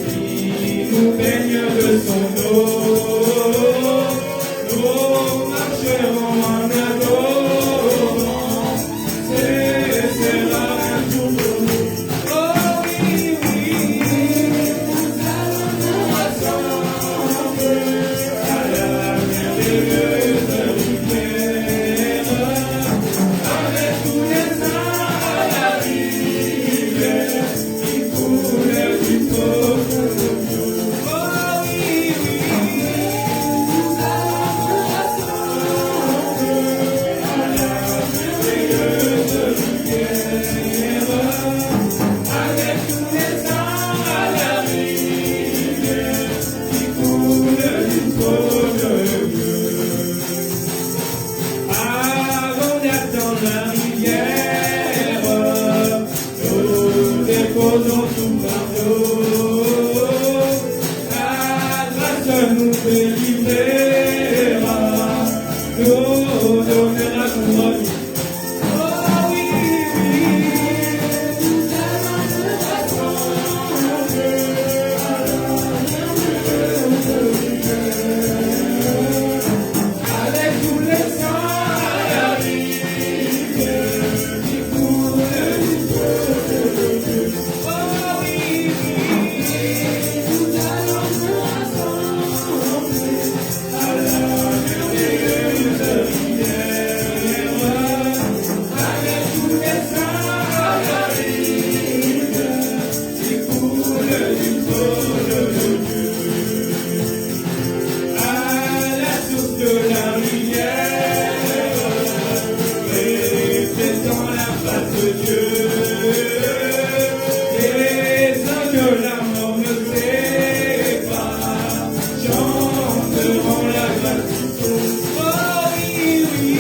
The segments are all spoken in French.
qui nous baigne de son eau. Nous marcherons en adorant, c'est là un jour pour nous. Oh oui, oui, nous allons nous rassembler à la merveilleuse rivière, avec tous les saints à la rivière qui coulent du trône de Dieu. Oh oui, oui, nous allons nous rassembler à la merveilleuse rivière, avec tous les saints à la rivière qui coulent du trône de Dieu. Avant d'attendre la rivière, nous déposons tout fardeau. La grâce nous délivrera, nous donnera couronne. Oh oui, oui, nous allons nous rassembler à la merveilleuse rivière, avec tous les saints à la rivière qui coulent du trône de Dieu. Oh oui, oui, nous allons nous rassembler à la merveilleuse rivière, avec tous les saints à la rivière qui coulent du trône de Dieu. À la source de la rivière, reflétant la face de Dieu, les saints que la mort ne sépare chanteront la grâce du trône. Oh oui, oui,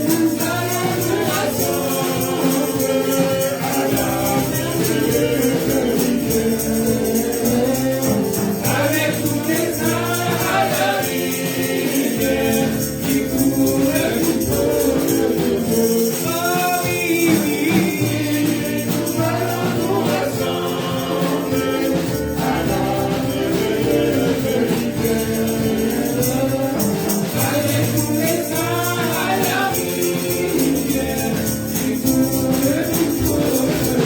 nous allons nous rassembler à la merveilleuse rivière, avec tous les saints à la rivière qui coulent du trône de Dieu. Oh oui, oui, nous allons nous rassembler à la merveilleuse rivière, avec tous les saints à la rivière qui coulent du trône de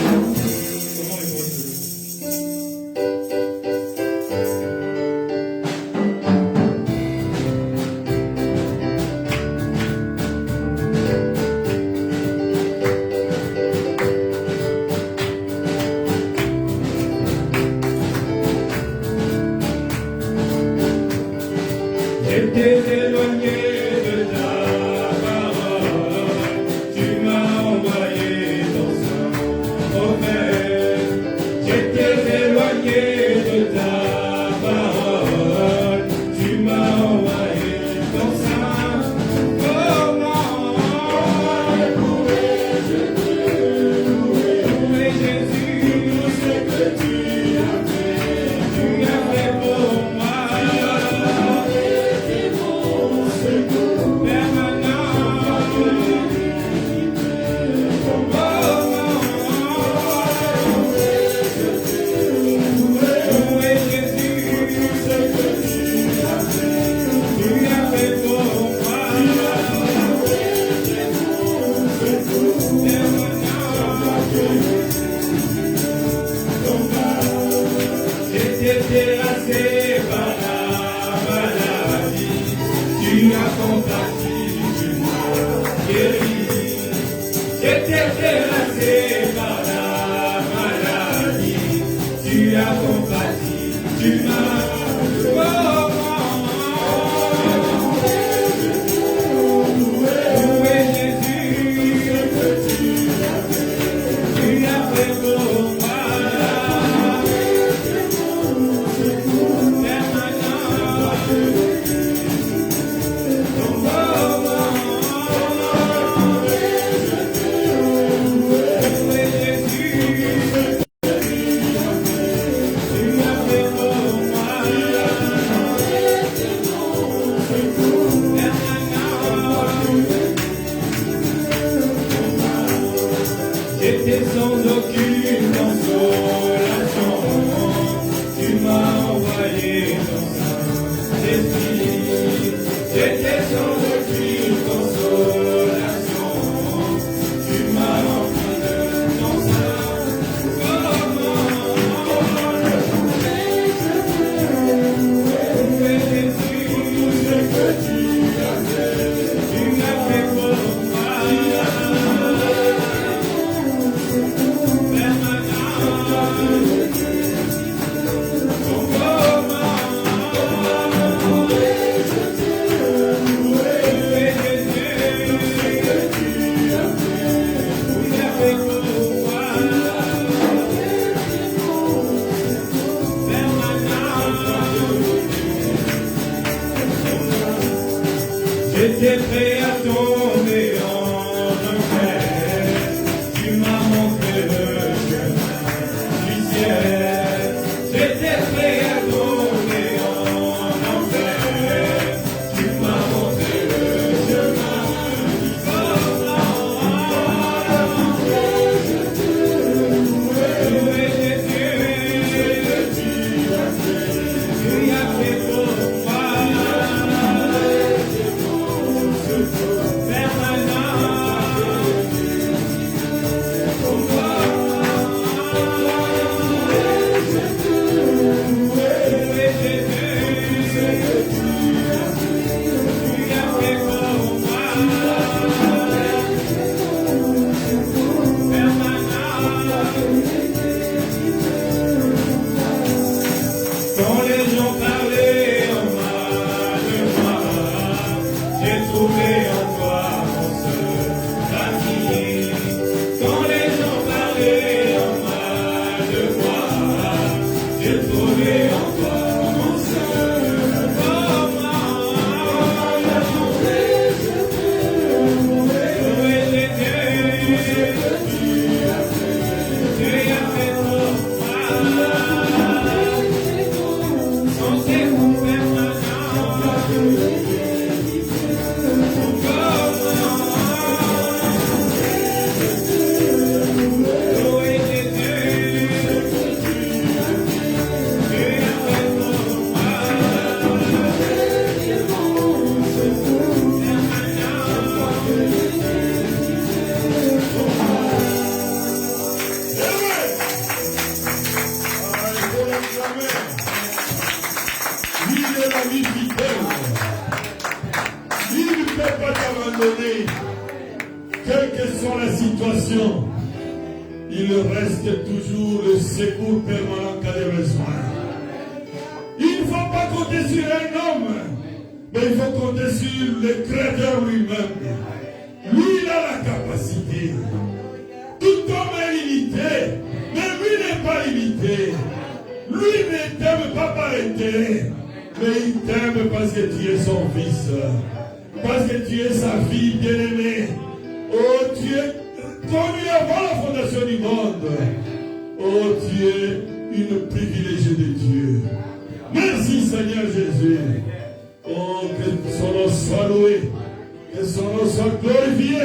J'étais éloigné de ta parole, tu m'as envoyé ton Saint-Prophète. J'étais éloigné de ta parole, tu m'as envoyé ton Saint-Prophète. Louer Jésus, tout ce que tu as fait pour moi. J'étais terrassé par la maladie, tu m'as compati, tu m'as guéri. J'étais terrassé par la maladie, tu as compati, tu m'as loué Jésus, que tu as fait pour moi. J'étais sans aucune conscience. J'étais prêt à tomber en enfer. Tu m'as montré le chemin du ciel. J'étais prêt à tomber en enfer. Tu m'as montré le chemin du ciel. Loué Jésus, tu as fait pour moi. Quand les gens parlaient en mal de moi, j'ai trouvé en toi mon seul ami. Quand les gens parlaient en mal de moi, j'ai trouvé en toi mon seul ami. Loué Jésus, tu as fait pour moi. Quelle que soit la situation, il reste toujours le secours permanent qu'à des besoins. Il ne faut pas compter sur un homme, mais il faut compter sur le Créateur lui-même. Lui, il a la capacité. Tout homme est limité, mais lui n'est pas limité. Lui ne t'aime pas par intérêt, mais il t'aime parce que tu es son fils. Parce que tu es sa fille bien-aimée. Oh, tu es connu avant la fondation du monde. Oh, tu es une privilégiée de Dieu. Merci Seigneur Jésus. Oh, que son nom soit loué. Que son nom soit glorifié.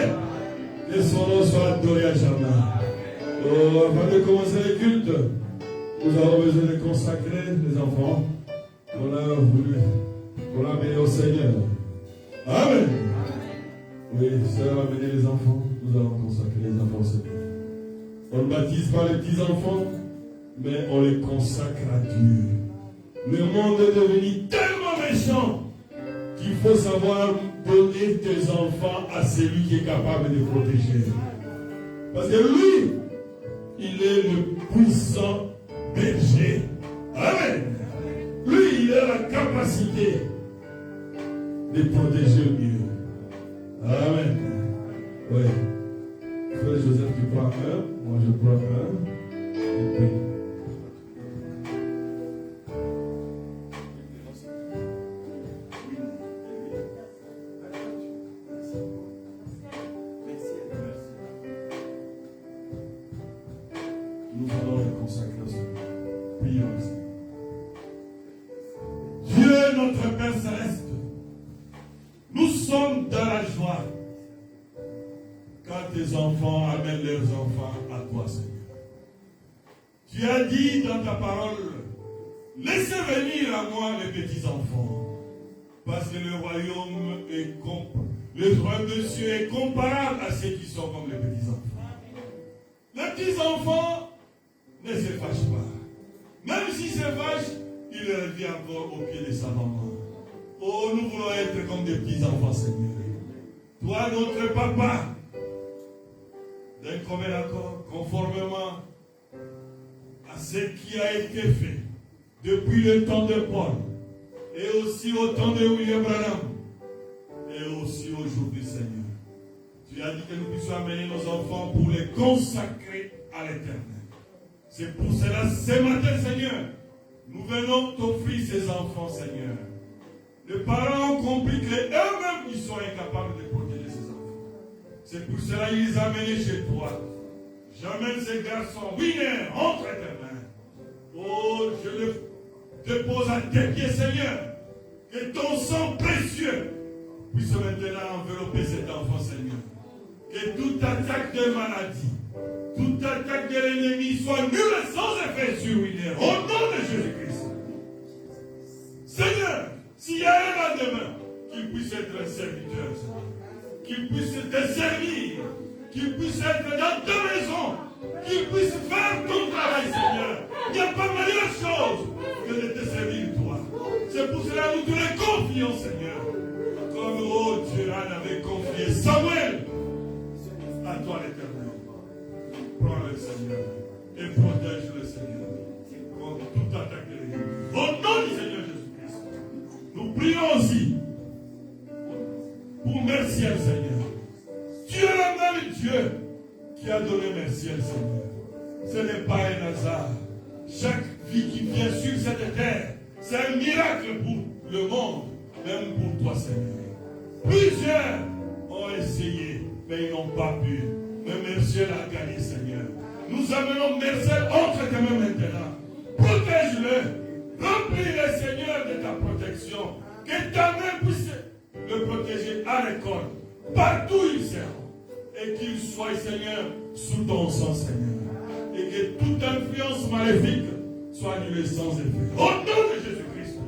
Que son nom soit adoré à jamais. Oh, avant de commencer le culte, nous avons besoin de consacrer les enfants qu'on a voulu, qu'on a amené au Seigneur. Amen. Oui, sœur, amenez les enfants. Nous allons consacrer les enfants au Seigneur. On ne baptise pas les petits-enfants, mais on les consacre à Dieu. Le monde est devenu tellement méchant qu'il faut savoir donner tes enfants à celui qui est capable de protéger. Parce que lui, il est le puissant berger. Amen. Lui, il a la capacité de protéger le mieux. Amen. Oui. Frère Joseph, tu prends un, moi je prends un. Et puis. Nous allons les consacrer au Seigneur. Prions au Seigneur. Dieu, notre Père Céleste, nous sommes dans la joie quand tes enfants amènent leurs enfants à toi, Seigneur. Tu as dit dans ta parole, laissez venir à moi les petits enfants, parce que le royaume le royaume de Dieu est comparable à ceux qui sont comme les petits enfants. Les petits enfants ne se fâchent pas. Même s'ils se fâchent, ils reviennent encore au pied de sa maman. Oh, nous voulons être comme des petits enfants, Seigneur. Toi, notre papa, d'un commun accord, conformément à ce qui a été fait depuis le temps de Paul, et aussi au temps de William Branham, et aussi aujourd'hui, Seigneur. Tu as dit que nous puissions amener nos enfants pour les consacrer à l'Éternel. C'est pour cela, ce matin, Seigneur, nous venons t'offrir ces enfants, Seigneur. Les parents ont compris qu'eux-mêmes, ils sont incapables de protéger ces enfants. C'est pour cela qu'ils les amenaient chez toi. J'amène ces garçons. Winner, entre tes mains. Oh, je le dépose à tes pieds, Seigneur. Que ton sang précieux puisse maintenant envelopper cet enfant, Seigneur. Que toute attaque de maladie, toute attaque de l'ennemi soit nulle et sans effet sur Winner. Au nom de Jésus-Christ. Seigneur, s'il y a un lendemain, qu'il puisse être un serviteur, Seigneur. Qu'il puisse te servir. Qu'il puisse être dans ta maison. Qu'il puisse faire ton travail, Seigneur. Il n'y a pas meilleure chose que de te servir, toi. C'est pour cela que nous te les confions, Seigneur. Comme, oh Dieu, Anne avait confié Samuel à toi, l'Éternel. Prends-le, Seigneur, et protège-le, Seigneur, contre toute attaque de l'ennemi. Au nom du Seigneur Jésus-Christ, nous prions aussi pour Merciel, Seigneur. Tu es le même Dieu qui a donné Merciel, Seigneur. Ce n'est pas un hasard. Chaque vie qui vient sur cette terre, c'est un miracle pour le monde, même pour toi, Seigneur. Plusieurs ont essayé, mais ils n'ont pas pu. Mais Merciel a gagné, Seigneur. Nous amenons Merciel entre tes mains maintenant. Protège-le. Remplis-le, Seigneur, de ta protection. Que ta main puisse le protéger à l'école, partout où il sert. Et qu'il soit, Seigneur, sous ton sang, Seigneur. Et que toute influence maléfique soit annulée sans effet. Au nom de Jésus-Christ,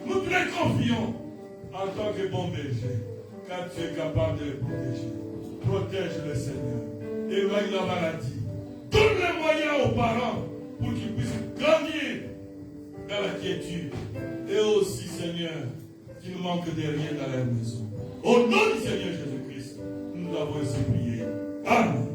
nous te les confions en tant que bon berger, car tu es capable de les protéger. Protège-le, Seigneur. Éloigne la maladie. Donne les moyens aux parents pour qu'ils puissent grandir dans la quiétude. Et aussi, Seigneur, qu'il ne manque de rien dans leur maison. Au nom du Seigneur Jésus-Christ, nous avons ainsi prié. Amen.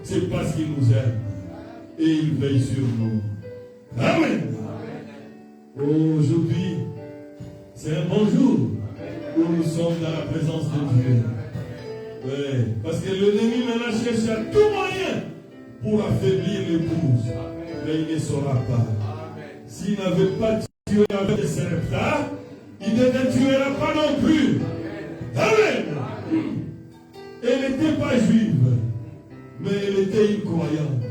C'est parce qu'il nous aime et il veille sur nous. Amen. Aujourd'hui, c'est un bon jour où nous sommes dans la présence de Dieu. Oui, parce que l'ennemi maintenant cherche à tout moyen pour affaiblir l'épouse. Mais il ne saura pas. S'il n'avait pas tué avec des Sarepta, il ne te tuera pas non plus. Amen. Elle n'était pas juive. Mais elle était une croyante,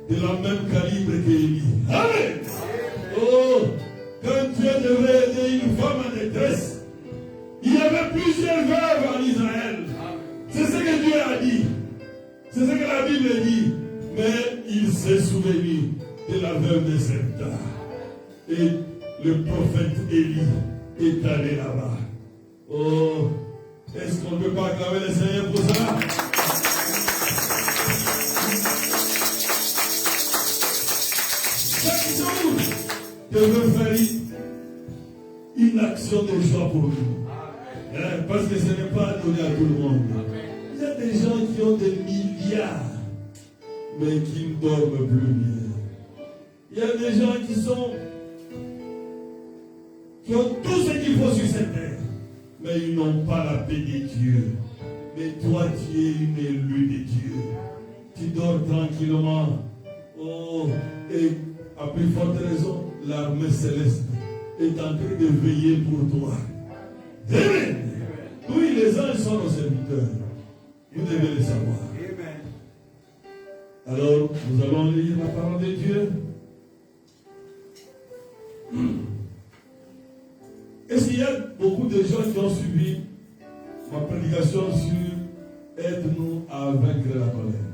de la même calibre qu'Élie. Amen. Oh, quand Dieu devait aider une femme en détresse, il y avait plusieurs veuves en Israël. C'est ce que Dieu a dit. C'est ce que la Bible dit. Mais il s'est souvenu de la veuve de Sarepta. Et le prophète Élie est allé là-bas. Oh, est-ce qu'on ne peut pas acclamer le Seigneur pour ça? Devrait faire une action de joie pour nous. Parce que ce n'est pas donné à tout le monde. Il y a des gens qui ont des milliards mais qui ne dorment plus bien. Il y a des gens qui ont tout ce qu'il faut sur cette terre, mais ils n'ont pas la paix de Dieu. Mais toi, tu es une élue de Dieu. Tu dors tranquillement. Oh, et à plus forte raison, l'armée céleste est en train de veiller pour toi. Amen. Oui, les anges sont nos serviteurs. Vous devez le savoir. Alors, nous allons lire la parole de Dieu. Est-ce qu'il y a beaucoup de gens qui ont suivi ma prédication sur aide-nous à vaincre la colère?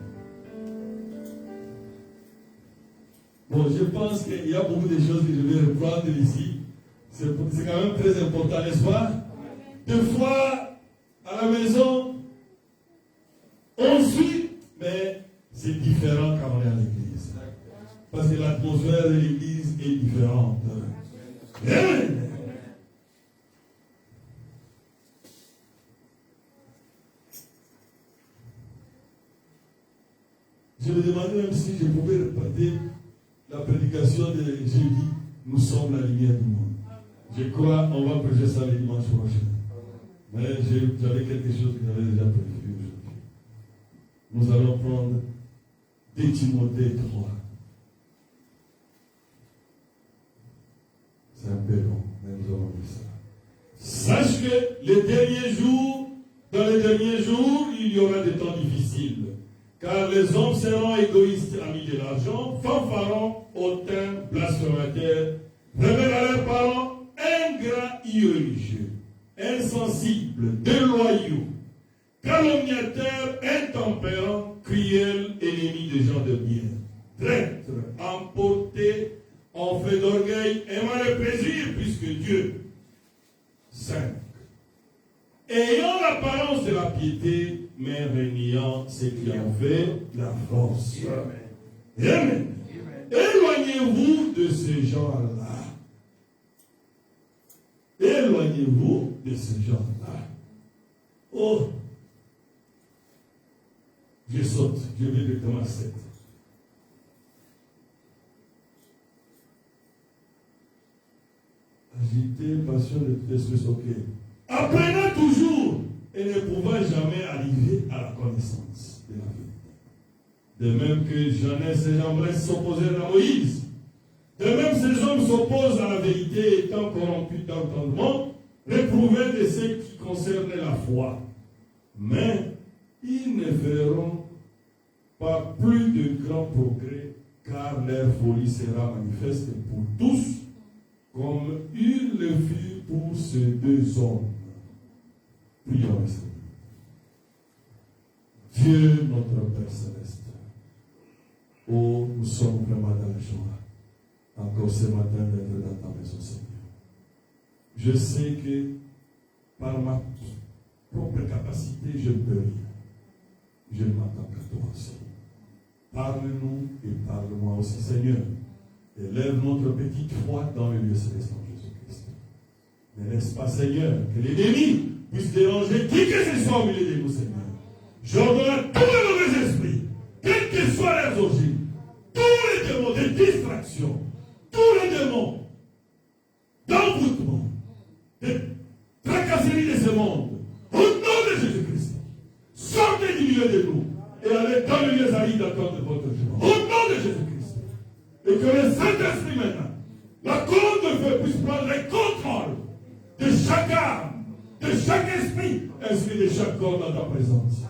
Bon, je pense qu'il y a beaucoup de choses que je vais reprendre ici. C'est quand même très important, n'est-ce pas? Des fois, à la maison, on suit, mais c'est différent quand on est à l'église. Parce que l'atmosphère de l'église est différente. Amen. Je me demandais même si je pouvais répéter la prédication de jeudi. Nous sommes la lumière du monde. Je crois qu'on va prêcher ça le dimanche prochain. Mais j'avais quelque chose que j'avais déjà prévu aujourd'hui. Nous allons prendre 2 Timothée 3. C'est un peu long, mais nous allons lire ça. Sache que dans les derniers jours, il y aura des temps difficiles. Car les hommes seront égoïstes, amis de l'argent, fanfarons, hautains, blasphémateurs, rebelles à leurs parents, ingrats, irréligieux, insensibles, déloyaux, calomniateurs, intempérants, cruels, ennemis des gens de bien, traîtres, emportés, en fait d'orgueil, aimant le plaisir plus que Dieu. 5. Ayant l'apparence de la piété, mais reniant ce qui en fait la force. Amen. Amen. Éloignez-vous de ces gens-là. Éloignez-vous de ces gens-là. Oh, je saute, je vais directement à 7. Agité, passion de tout esprit, ok. Apprenant toujours et ne pouvant jamais arriver à la connaissance de la vérité. De même que Jeunesse et Jambres s'opposèrent à Moïse. De même ces hommes s'opposent à la vérité étant corrompus d'entendement, réprouvés de ce qui concerne la foi. Mais ils ne feront pas plus de grands progrès, car leur folie sera manifeste pour tous, comme il le fut pour ces 2 hommes. Prions le Seigneur. Dieu, notre Père Céleste, oh, nous sommes vraiment dans la joie, encore ce matin d'être dans ta maison, Seigneur. Je sais que par ma propre capacité, je ne peux rien. Je ne m'attends qu'à toi, Seigneur. Parle-nous et parle-moi aussi, Seigneur. Élève notre petite foi dans le lieu céleste en Jésus-Christ. Ne laisse pas, Seigneur, que l'ennemi puisse déranger qui que ce soit au milieu de nous, Seigneur. J'ordonne à tous les mauvais esprits, quelles que soient leurs origines, tous les démons de distraction, tous les démons d'envoûtement, de tracasserie de ce monde, au nom de Jésus-Christ, sortez du milieu de nous et allez dans le lieu aride d'attendre votre joie. Au nom de Jésus-Christ. Et que le Saint-Esprit maintenant, la colonne de feu puisse prendre le contrôle de chaque âme, de chaque esprit, ainsi de chaque corps dans ta présence.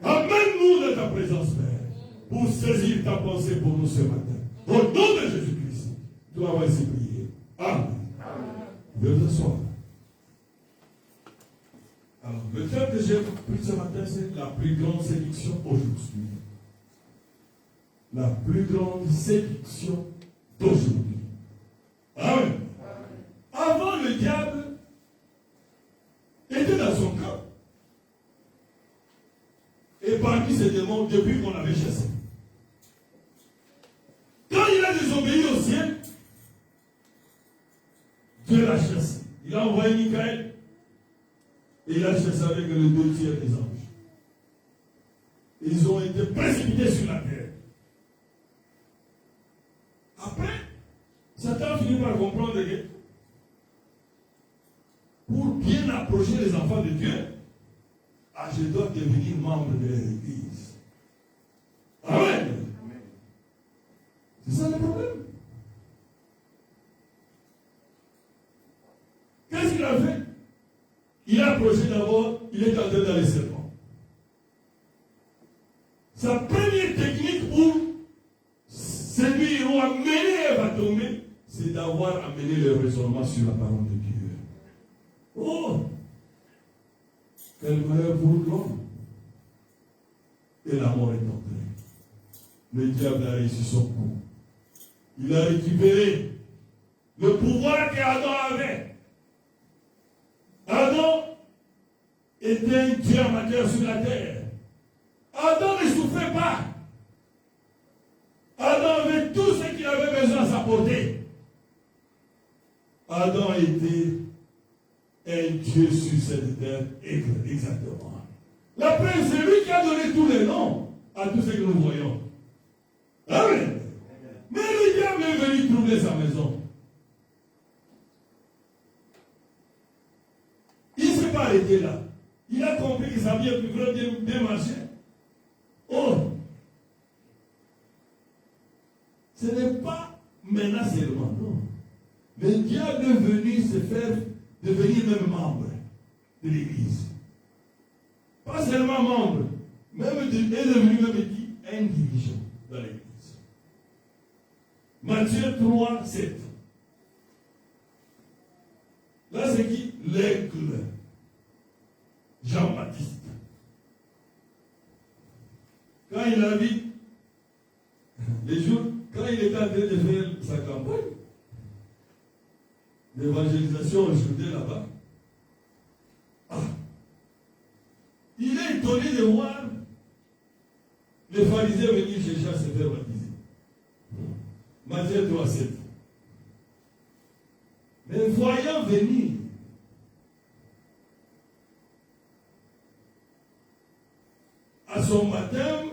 Amène-nous dans ta présence, Père, pour saisir ta pensée pour nous ce matin. Au nom de Jésus-Christ, nous avons ainsi prié. Amen. Vous pouvez vous asseoir. Alors, le thème que j'ai pris ce matin, c'est la plus grande séduction aujourd'hui. La plus grande séduction d'aujourd'hui. Amen. Avant, le diable était dans son cœur. Et parmi ces démons, depuis qu'on l'avait chassé. Quand il a désobéi au ciel, Dieu l'a chassé. Il a envoyé Michael. Et il a chassé avec le 2 tiers des anges. Ils ont été précipités sur la terre. finit par comprendre que pour bien approcher les enfants de Dieu, je dois devenir membre de l'Église. Amen. C'est ça le problème. Qu'est-ce qu'il a fait? Il a approché d'abord, il est entré dans les serpents. Sa première technique pour séduire ou amener Ève à tomber, c'est d'avoir amené le raisonnement sur la parole de Dieu. Oh! Quel malheur pour l'homme! Et la mort est entrée. Le diable a réussi son coup. Il a récupéré le pouvoir qu'Adam avait. Adam était un Dieu amateur sur la terre. Adam ne souffrait pas. Adam avait tout ce qu'il avait besoin à sa portée. Adam était un Dieu sur cette terre, exactement. La preuve, c'est lui qui a donné tous les noms à tout ce que nous voyons. Amen. Mais le diable est venu troubler sa maison. Il ne s'est pas arrêté là. Il a compris que ça vient bien marcher. Oh! Ce n'est pas maintenant seulement, non. Le diable est venu se faire devenir même membre de l'Église. Pas seulement membre, même est devenu même dit un dirigeant dans l'Église. Matthieu 3, 7. Là, c'est qui? L'aigle. Jean-Baptiste. Quand il a vu, les jours, quand il était en train de faire sa campagne, l'évangélisation aujourd'hui là-bas, il est étonné de voir les pharisiens venir chercher à se faire baptiser. Matthieu 3, 7. Mais voyant venir à son baptême,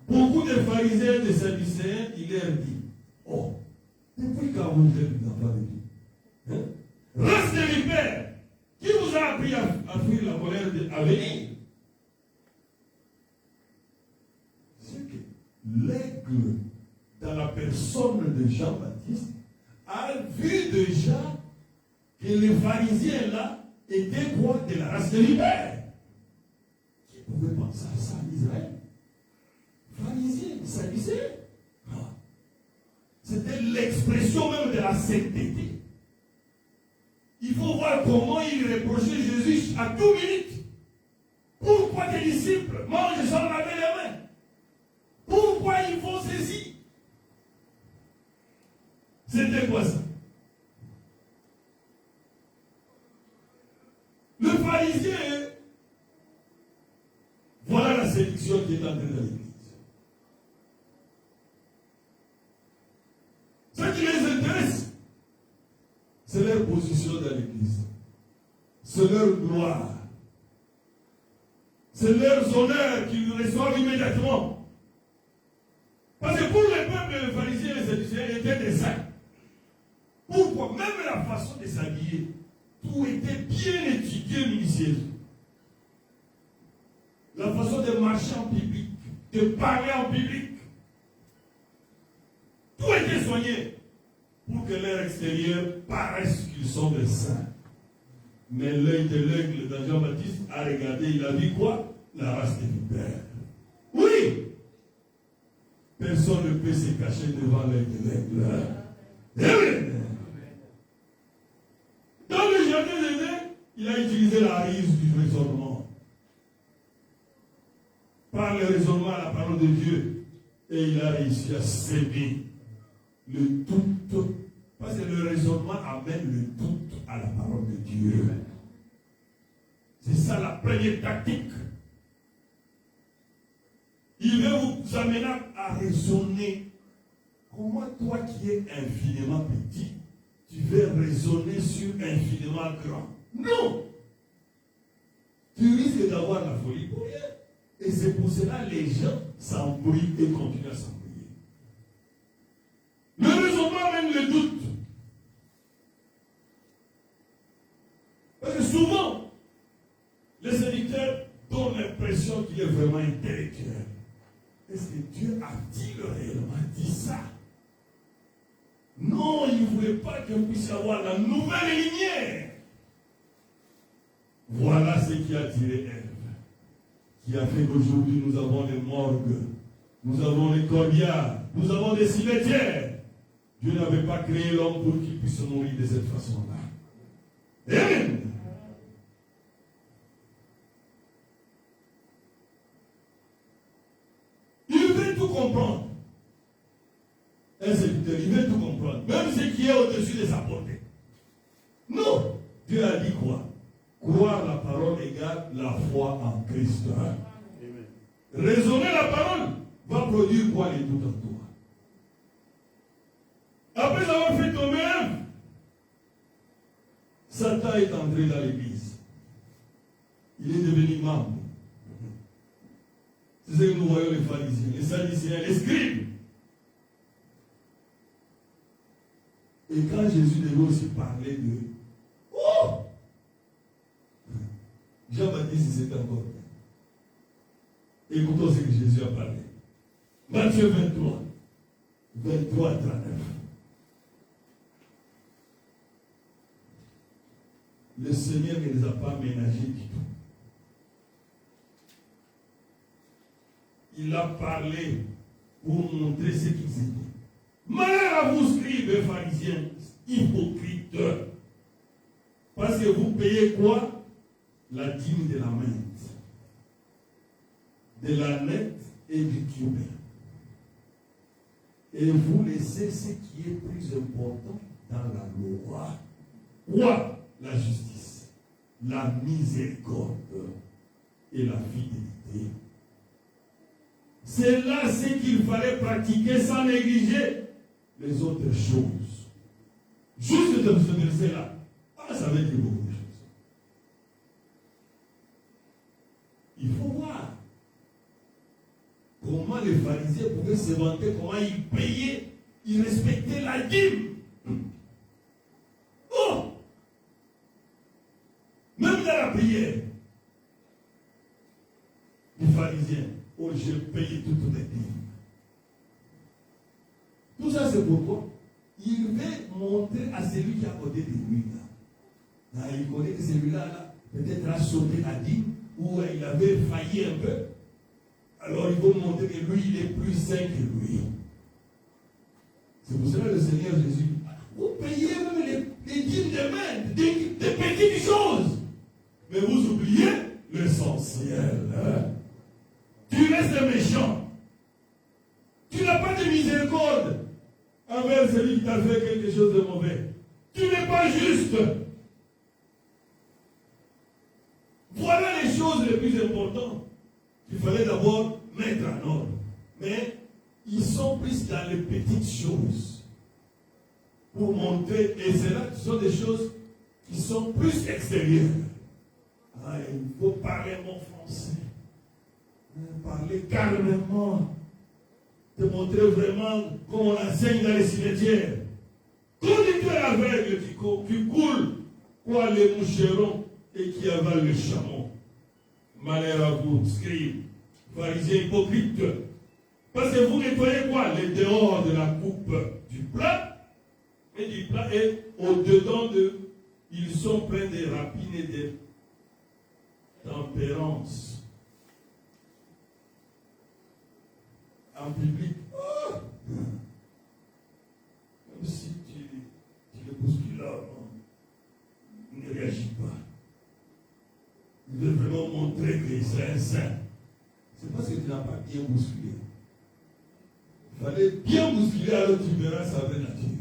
beaucoup de pharisiens et de sadducéens, il leur dit: oh, depuis quand vous êtes des enfants de Dieu? Race de vipères, qui vous a appris à fuir la colère à venir? C'est que l'aigle, dans la personne de Jean-Baptiste, a vu déjà que les pharisiens là étaient quoi? De la race de vipères. Qui pouvait penser à ça en Israël? Pharisiens, sadducéens. C'était l'expression même de la sainteté. Il faut voir comment il reprochait Jésus à tout minute. Pourquoi tes disciples mangent sans laver les mains? Pourquoi ils font ceci? C'était quoi ça? Le pharisien, voilà la séduction qui est entrée dans l'Église. Ce qui les intéresse, c'est leur position dans l'Église. C'est leur gloire. C'est leurs honneurs qu'ils reçoivent immédiatement. Parce que pour le peuple, les pharisiens et les sadducéens étaient des saints. Pourquoi? Même la façon de s'habiller, tout était bien étudié minutieusement. La façon de marcher en public, de parler en public, tout était soigné pour que leur extérieur paraisse qu'ils sont des saints. Mais l'œil de l'aigle dans Jean-Baptiste a regardé, il a vu quoi? La race des vipères. Oui! Personne ne peut se cacher devant l'œil de l'aigle. Dans le jardin d'Éden, il a utilisé la ruse du raisonnement. Par le raisonnement à la parole de Dieu. Et il a réussi à s'aimer le doute. Parce que le raisonnement amène le doute à la parole de Dieu. C'est ça la première tactique. Il veut vous amener à raisonner. Comment toi qui es infiniment petit, tu veux raisonner sur infiniment grand? Non! Tu risques d'avoir la folie pour rien. Et c'est pour cela que les gens s'embrouillent et continuent à s'embrouiller. Le raisonnement amène le doute. Parce que souvent, les serviteurs donnent l'impression qu'il est vraiment intellectuel. Est-ce que Dieu a-t-il réellement dit ça? Non, il ne voulait pas qu'on puisse avoir la nouvelle lumière. Voilà ce qui a tiré Ève, qui a fait qu'aujourd'hui nous avons les morgues, nous avons les corbières, nous avons des cimetières. Dieu n'avait pas créé l'homme pour qu'il puisse mourir de cette façon-là. Amen. Il veut tout comprendre. Un serviteur, il veut tout comprendre. Même ce qui est au-dessus de sa portée. Non. Dieu a dit quoi? Croire la parole égale la foi en Christ. Hein? Raisonner la parole va produire quoi les doutes en toi? Après avoir fait tomber Ève, Satan est entré dans l'église. Il est devenu membre. C'est ce que nous voyons les pharisiens, les sadducéens, les scribes. Et quand Jésus devait aussi parler de Jean-Baptiste, c'était encore bien. Écoutons ce que Jésus a parlé. Matthieu 23, 23 à 39. Le Seigneur ne les a pas ménagés du tout. Il a parlé pour montrer ce qu'ils étaient. Malheur à vous, scribes et pharisiens, hypocrites. Parce que vous payez quoi? La dîme de la menthe, de la nette et du cubain. Et vous laissez ce qui est plus important dans la loi. Quoi? La justice, la miséricorde et la fidélité. C'est là ce qu'il fallait pratiquer sans négliger les autres choses. Juste de ce verset-là, ça veut dire beaucoup de choses. Il faut voir comment les pharisiens pouvaient se vanter, comment ils payaient, ils respectaient la dîme. Oh! Même dans la prière, les pharisiens, oh, j'ai payé toutes mes dîmes. Tout ça, c'est pourquoi il veut montrer à celui qui est à côté de lui. Là, il connaît que celui-là, peut-être a sauté la dîme, ou il avait failli un peu. Alors il faut montrer que lui, il est plus saint que lui. C'est pour cela que le Seigneur Jésus, vous payez même les dîmes de main, des petites choses. Mais vous oubliez l'essentiel. Hein? Tu restes méchant. Tu n'as pas de miséricorde envers celui qui t'a fait quelque chose de mauvais. Tu n'es pas juste. Voilà les choses les plus importantes qu'il fallait d'abord mettre en ordre. Mais ils sont plus dans les petites choses pour montrer, et c'est là que ce sont des choses qui sont plus extérieures. Ah, il faut parler mon français, parler calmement, te montrer vraiment comme on enseigne dans les cimetières. Conduis-toi aveugle qui coule, quoi les moucherons et qui avale le chameau. Malheur à vous, scribes, pharisiens hypocrites, parce que vous nettoyez quoi? Les dehors de la coupe du plat, et du plat, et au-dedans ils sont pleins de rapines et de tempérance. En public, même si tu le bouscules là, il ne réagit pas. Il veut vraiment montrer que c'est un saint. C'est parce que tu n'as pas bien bousculé. Il fallait bien bousculer, alors tu verras sa vraie nature.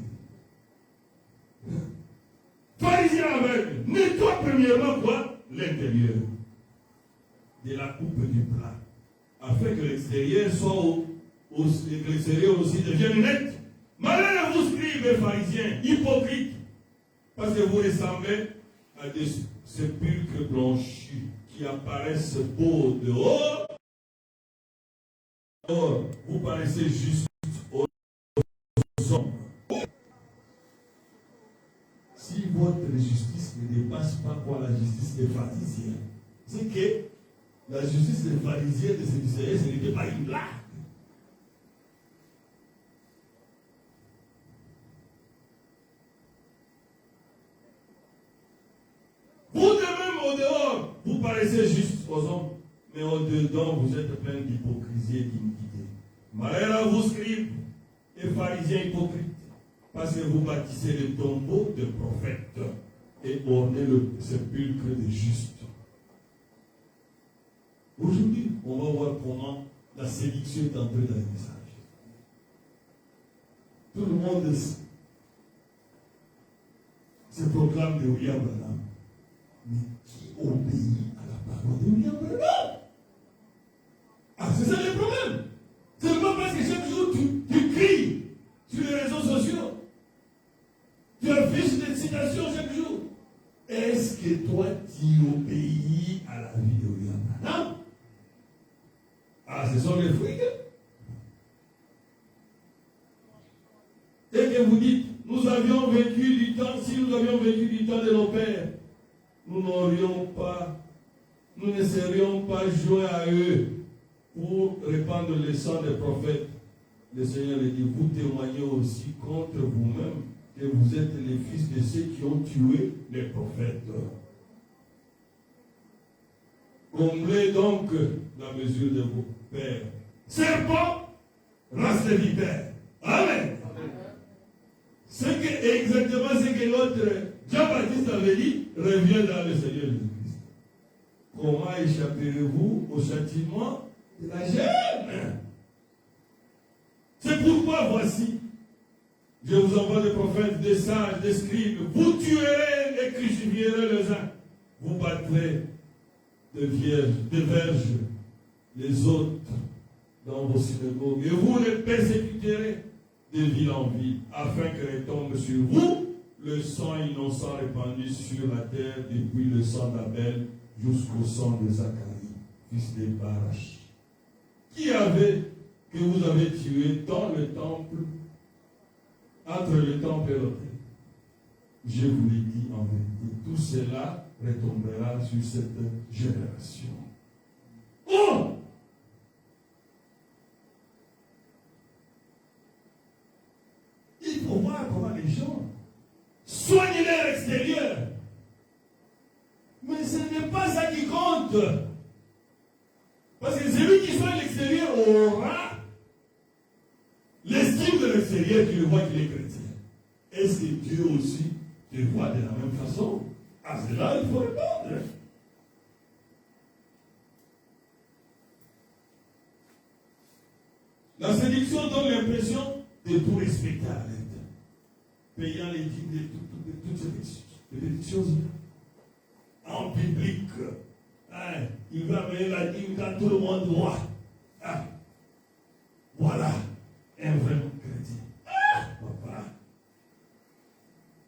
Pharisien aveugle, nettoie premièrement quoi? L'intérieur de la coupe du plat, afin que l'extérieur soit l'extérieur aussi devienne net. Malheur à vous, scribes et pharisiens, hypocrites, parce que vous ressemblez à des sépulcres blanchis qui apparaissent beaux dehors. Or, vous paraissez juste aux hommes. Si votre justice ne dépasse pas quoi la justice des pharisiens. C'est que la justice des pharisiens de ces Israéliens, ce n'était pas une blague. Vous de même au dehors, vous paraissez juste aux hommes, mais au dedans, vous êtes plein d'hypocrisie et d'iniquité. Malheur à vous, scribes et pharisiens hypocrites, parce que vous bâtissez les tombeaux de prophètes et ornez le sépulcre des justes. Aujourd'hui, on va voir comment la séduction est entrée dans les messages. Tout le monde se proclame de William Branham. Mais qui obéit à la parole de William Branham? Ah, c'est ça le problème. C'est pas parce que chaque jour tu cries sur les réseaux sociaux. Tu affiches des citations chaque jour. Est-ce que toi, tu obéis à la vie de William Branham? Ah, ce sont les fruits. Et que vous dites, nous avions vécu du temps, si nous avions vécu du temps de nos pères, nous ne serions pas joints à eux pour répandre le sang des prophètes. Le Seigneur dit, vous témoignez aussi contre vous-même que vous êtes les fils de ceux qui ont tué les prophètes. Comblez donc la mesure de vos pères. Serpent, race de vipères. Amen. C'est exactement ce que l'autre Jean-Baptiste avait dit, revient dans le Seigneur Jésus-Christ. Comment échapperez-vous au châtiment de la gêne? C'est pourquoi voici, je vous envoie des prophètes, des sages, des scribes. Vous tuerez et crucifierez les uns. Vous battrez de verges les autres dans vos synagogues. Et vous les persécuterez de ville en ville, afin que retombe sur vous le sang innocent répandu sur la terre depuis le sang d'Abel jusqu'au sang de Zacharie, fils de Barach, que vous avez tué dans le temple, entre le temple et l'autel. Je vous l'ai dit en vérité, tout cela retombera sur cette génération. Oh! Il faut voir comment les gens soignent leur extérieur. Mais ce n'est pas ça qui compte. Parce que celui qui soigne l'extérieur aura l'estime de l'extérieur qui le voit qu'il est chrétien. Est-ce que Dieu aussi te voit de la même façon? À cela, il faut répondre. La séduction donne l'impression de tout respecter à l'aide, payant les dîmes de toutes ces petites choses en public. Hein, il va payer la dîme quand tout le monde voit. Hein, voilà un vrai chrétien. Papa.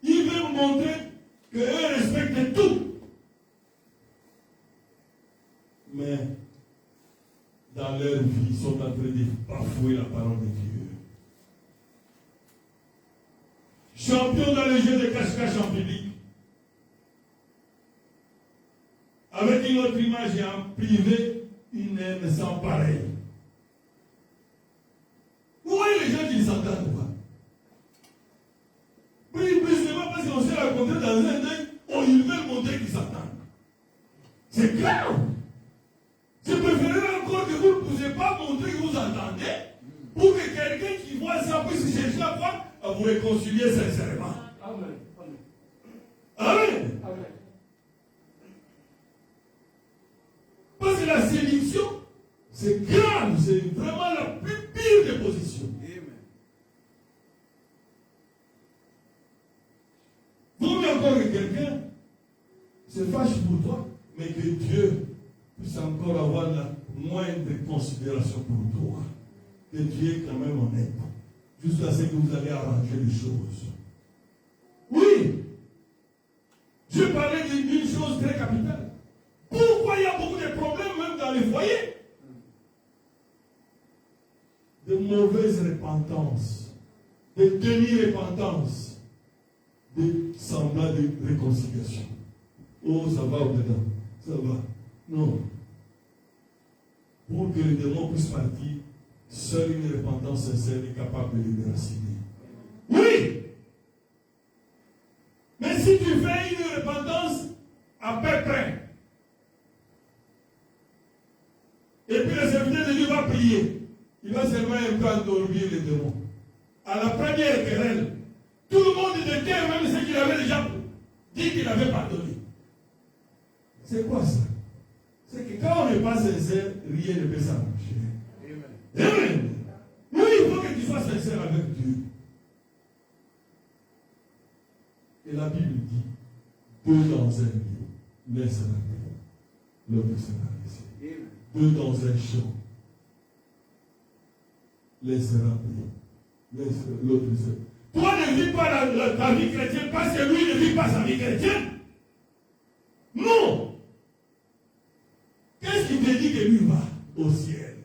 Il veut montrer qu'eux respectent tout. Mais dans leur vie, ils sont en train de bafouer la parole de Dieu. Champion dans le jeu de cache-cache en public. Avec une autre image et en privé, une haine sans pareil. Vous voyez les gens qui s'entendent quoi? Oui, précisément parce qu'on s'est rencontrés dans un deuil, ils veulent montrer qu'ils s'entendent. C'est grave. Je préférerais encore que vous ne puissiez pas montrer que vous entendez pour que quelqu'un qui voit ça puisse chercher à voir à vous réconcilier sincèrement. Amen. Amen. Amen. Parce que la séduction, c'est grave, c'est vraiment la plus pire des positions. Vaut mieux encore que quelqu'un se fâche pour toi, mais que Dieu puisse encore avoir la moindre considération pour toi. Que Dieu est quand même honnête. Jusqu'à ce que vous allez arranger les choses. Oui! Je parlais d'une chose très capitale. Pourquoi il y a beaucoup de problèmes même dans les foyers? De mauvaise repentance, de demi-repentance, de semblant de réconciliation. Oh, ça va au-dedans. Ça va. Non. Pour que le démon puisse partir, seule une repentance sincère est capable de le déraciner. Oui! Mais si tu fais une repentance à peu près, et puis le serviteur de Dieu va prier, il va seulement un peu endormir les démons. À la première querelle, tout le monde était terre, même ceux qu'il avait déjà dit qu'il avait pardonné. C'est quoi ça? C'est que quand on n'est pas sincère, rien ne peut s'arranger. Amen. Oui, il faut que tu sois sincère avec Dieu. Et la Bible dit, deux dans un lit, l'un sera pris, l'autre sera laissé. Deux dans un champ, l'un sera pris, l'autre sera. Toi ne vis pas ta vie chrétienne parce que lui ne vit pas sa vie chrétienne. Non. Qu'est-ce qui te dit que lui va au ciel?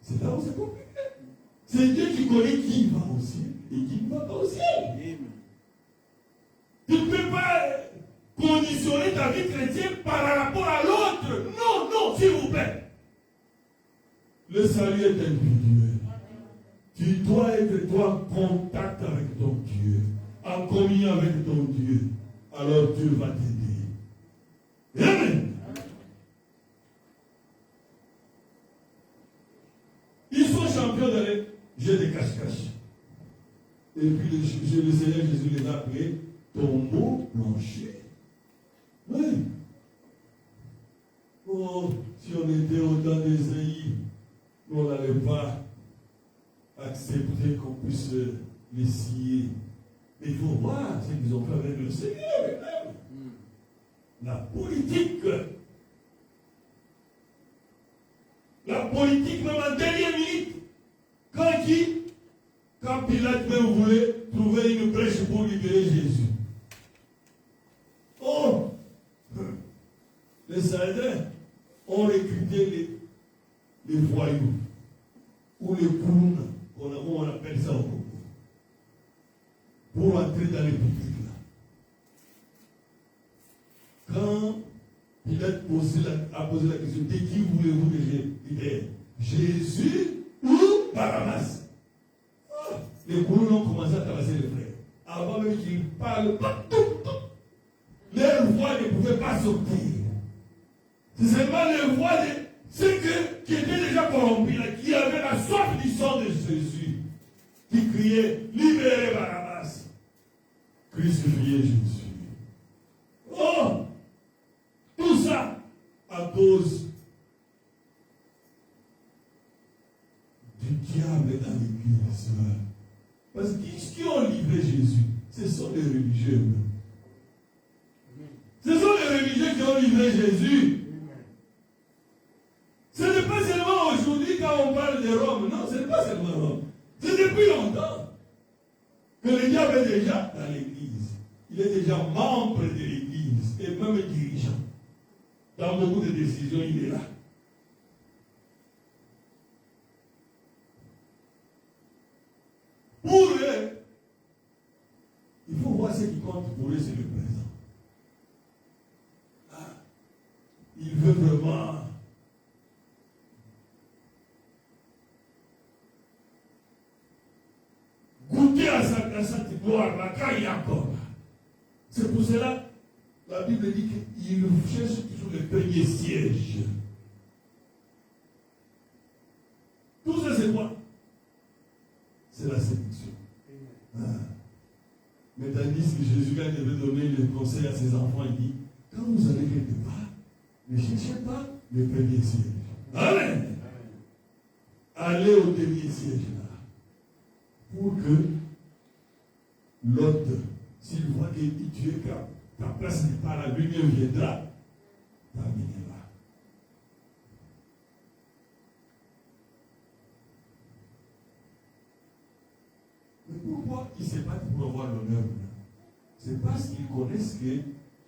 C'est là où c'est compliqué. C'est Dieu qui connaît qui va au ciel et qui ne va pas au ciel. Tu ne peux pas conditionner ta vie chrétienne par rapport à l'autre. Non, non, s'il vous plaît. Le salut est individuel. Tu dois être toi en contact avec ton Dieu, en communion avec ton Dieu. Alors Dieu va t'aider. Amen. Ils sont champions dans les jeux de cache-cache. Et puis le Seigneur Jésus les a appelés tombeau plancher. Oui. Oh, si on était au temps d'Ésaïe, on n'allait pas accepter qu'on puisse les scier. Mais il faut voir ce qu'ils ont fait avec le Seigneur. La politique. La politique, même en dernière minute. Quand Pilate même voulait trouver une brèche pour libérer Jésus. Oh! Les Saïdins ont recruté les voyous. Ou les clowns, on appelle ça au Congo. Pour entrer dans les publics là. Quand Pilate a posé la question, de qui voulez-vous que je libère? Jésus ou Barabbas? Les clowns ont commencé à tabasser les frères. Avant même qu'ils parlent, leur voix ne pouvait pas sortir. C'est seulement leur voix de ceux qui étaient déjà corrompus, là, qui avaient la soif du sang de Jésus, qui criaient, libérez Barabbas, crucifiez Jésus. Oh! Tout ça à cause du diable dans l'église. Parce que qui ont livré Jésus, ce sont les religieux. Ce sont les religieux qui ont livré Jésus. Ce n'est pas seulement aujourd'hui quand on parle de Rome. Non, ce n'est pas seulement Rome. C'est depuis longtemps que le diable est déjà dans l'église. Il est déjà membre de l'église et même dirigeant. Dans beaucoup de décisions, il est là. Pour eux, il faut voir ce qui compte pour eux, c'est le présent. Il veut vraiment goûter à sa gloire, là, quand il y a encore là. C'est pour cela, la Bible dit qu'il cherche toujours le premier siège. Tout ça, c'est quoi? C'est la séduction. Mais tandis que Jésus, quand il devait donner le conseil à ses enfants, il dit, quand vous allez quelque part, ne cherchez pas le premier siège. Amen. Allez au dernier siège là. Pour que l'autre, s'il voit que tu es capable, ta place n'est pas là, lui-même viendra t'amener là. Mais pourquoi ils se battent pour avoir l'honneur? C'est parce qu'ils connaissent que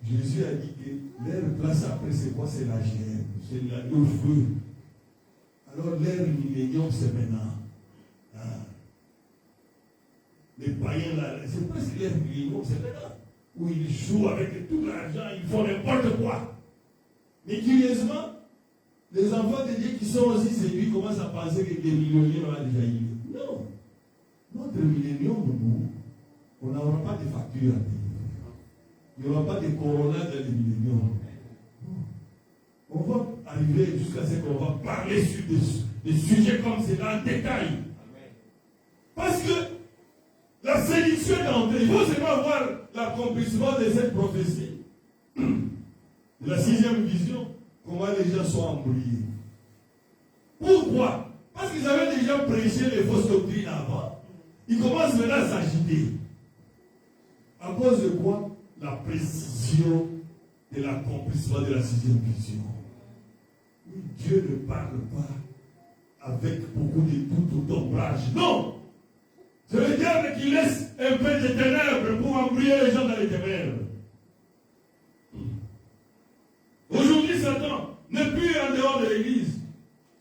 Jésus a dit que leur place après c'est quoi? C'est la chair, c'est le feu. Alors leur millénium c'est maintenant. Les païens là, c'est presque leur millénium, c'est maintenant. où ils jouent avec tout l'argent, ils font n'importe quoi. Mais curieusement, les enfants de Dieu qui sont aussi séduits commencent à penser que des millionnaires ont déjà eu. Non. Notre millénium, nous, on n'aura pas de facture à payer. Il n'y aura pas de corona dans les milléniums. On va arriver jusqu'à ce qu'on va parler sur des sujets comme cela en détail. Parce que la séduction est entrée. Il faut seulement voir l'accomplissement de cette prophétie. De la 6e vision, comment les gens sont embrouillés. Pourquoi? Parce qu'ils avaient déjà prêché les fausses doctrines avant. Ils commencent maintenant à s'agiter. À cause de quoi? La précision de l'accomplissement de la 6e vision. Oui, Dieu ne parle pas avec beaucoup de doute ou d'ombrage. Non! C'est le diable qui laisse un peu de ténèbres pour embrouiller les gens dans les ténèbres. Aujourd'hui, Satan n'est plus en dehors de l'église.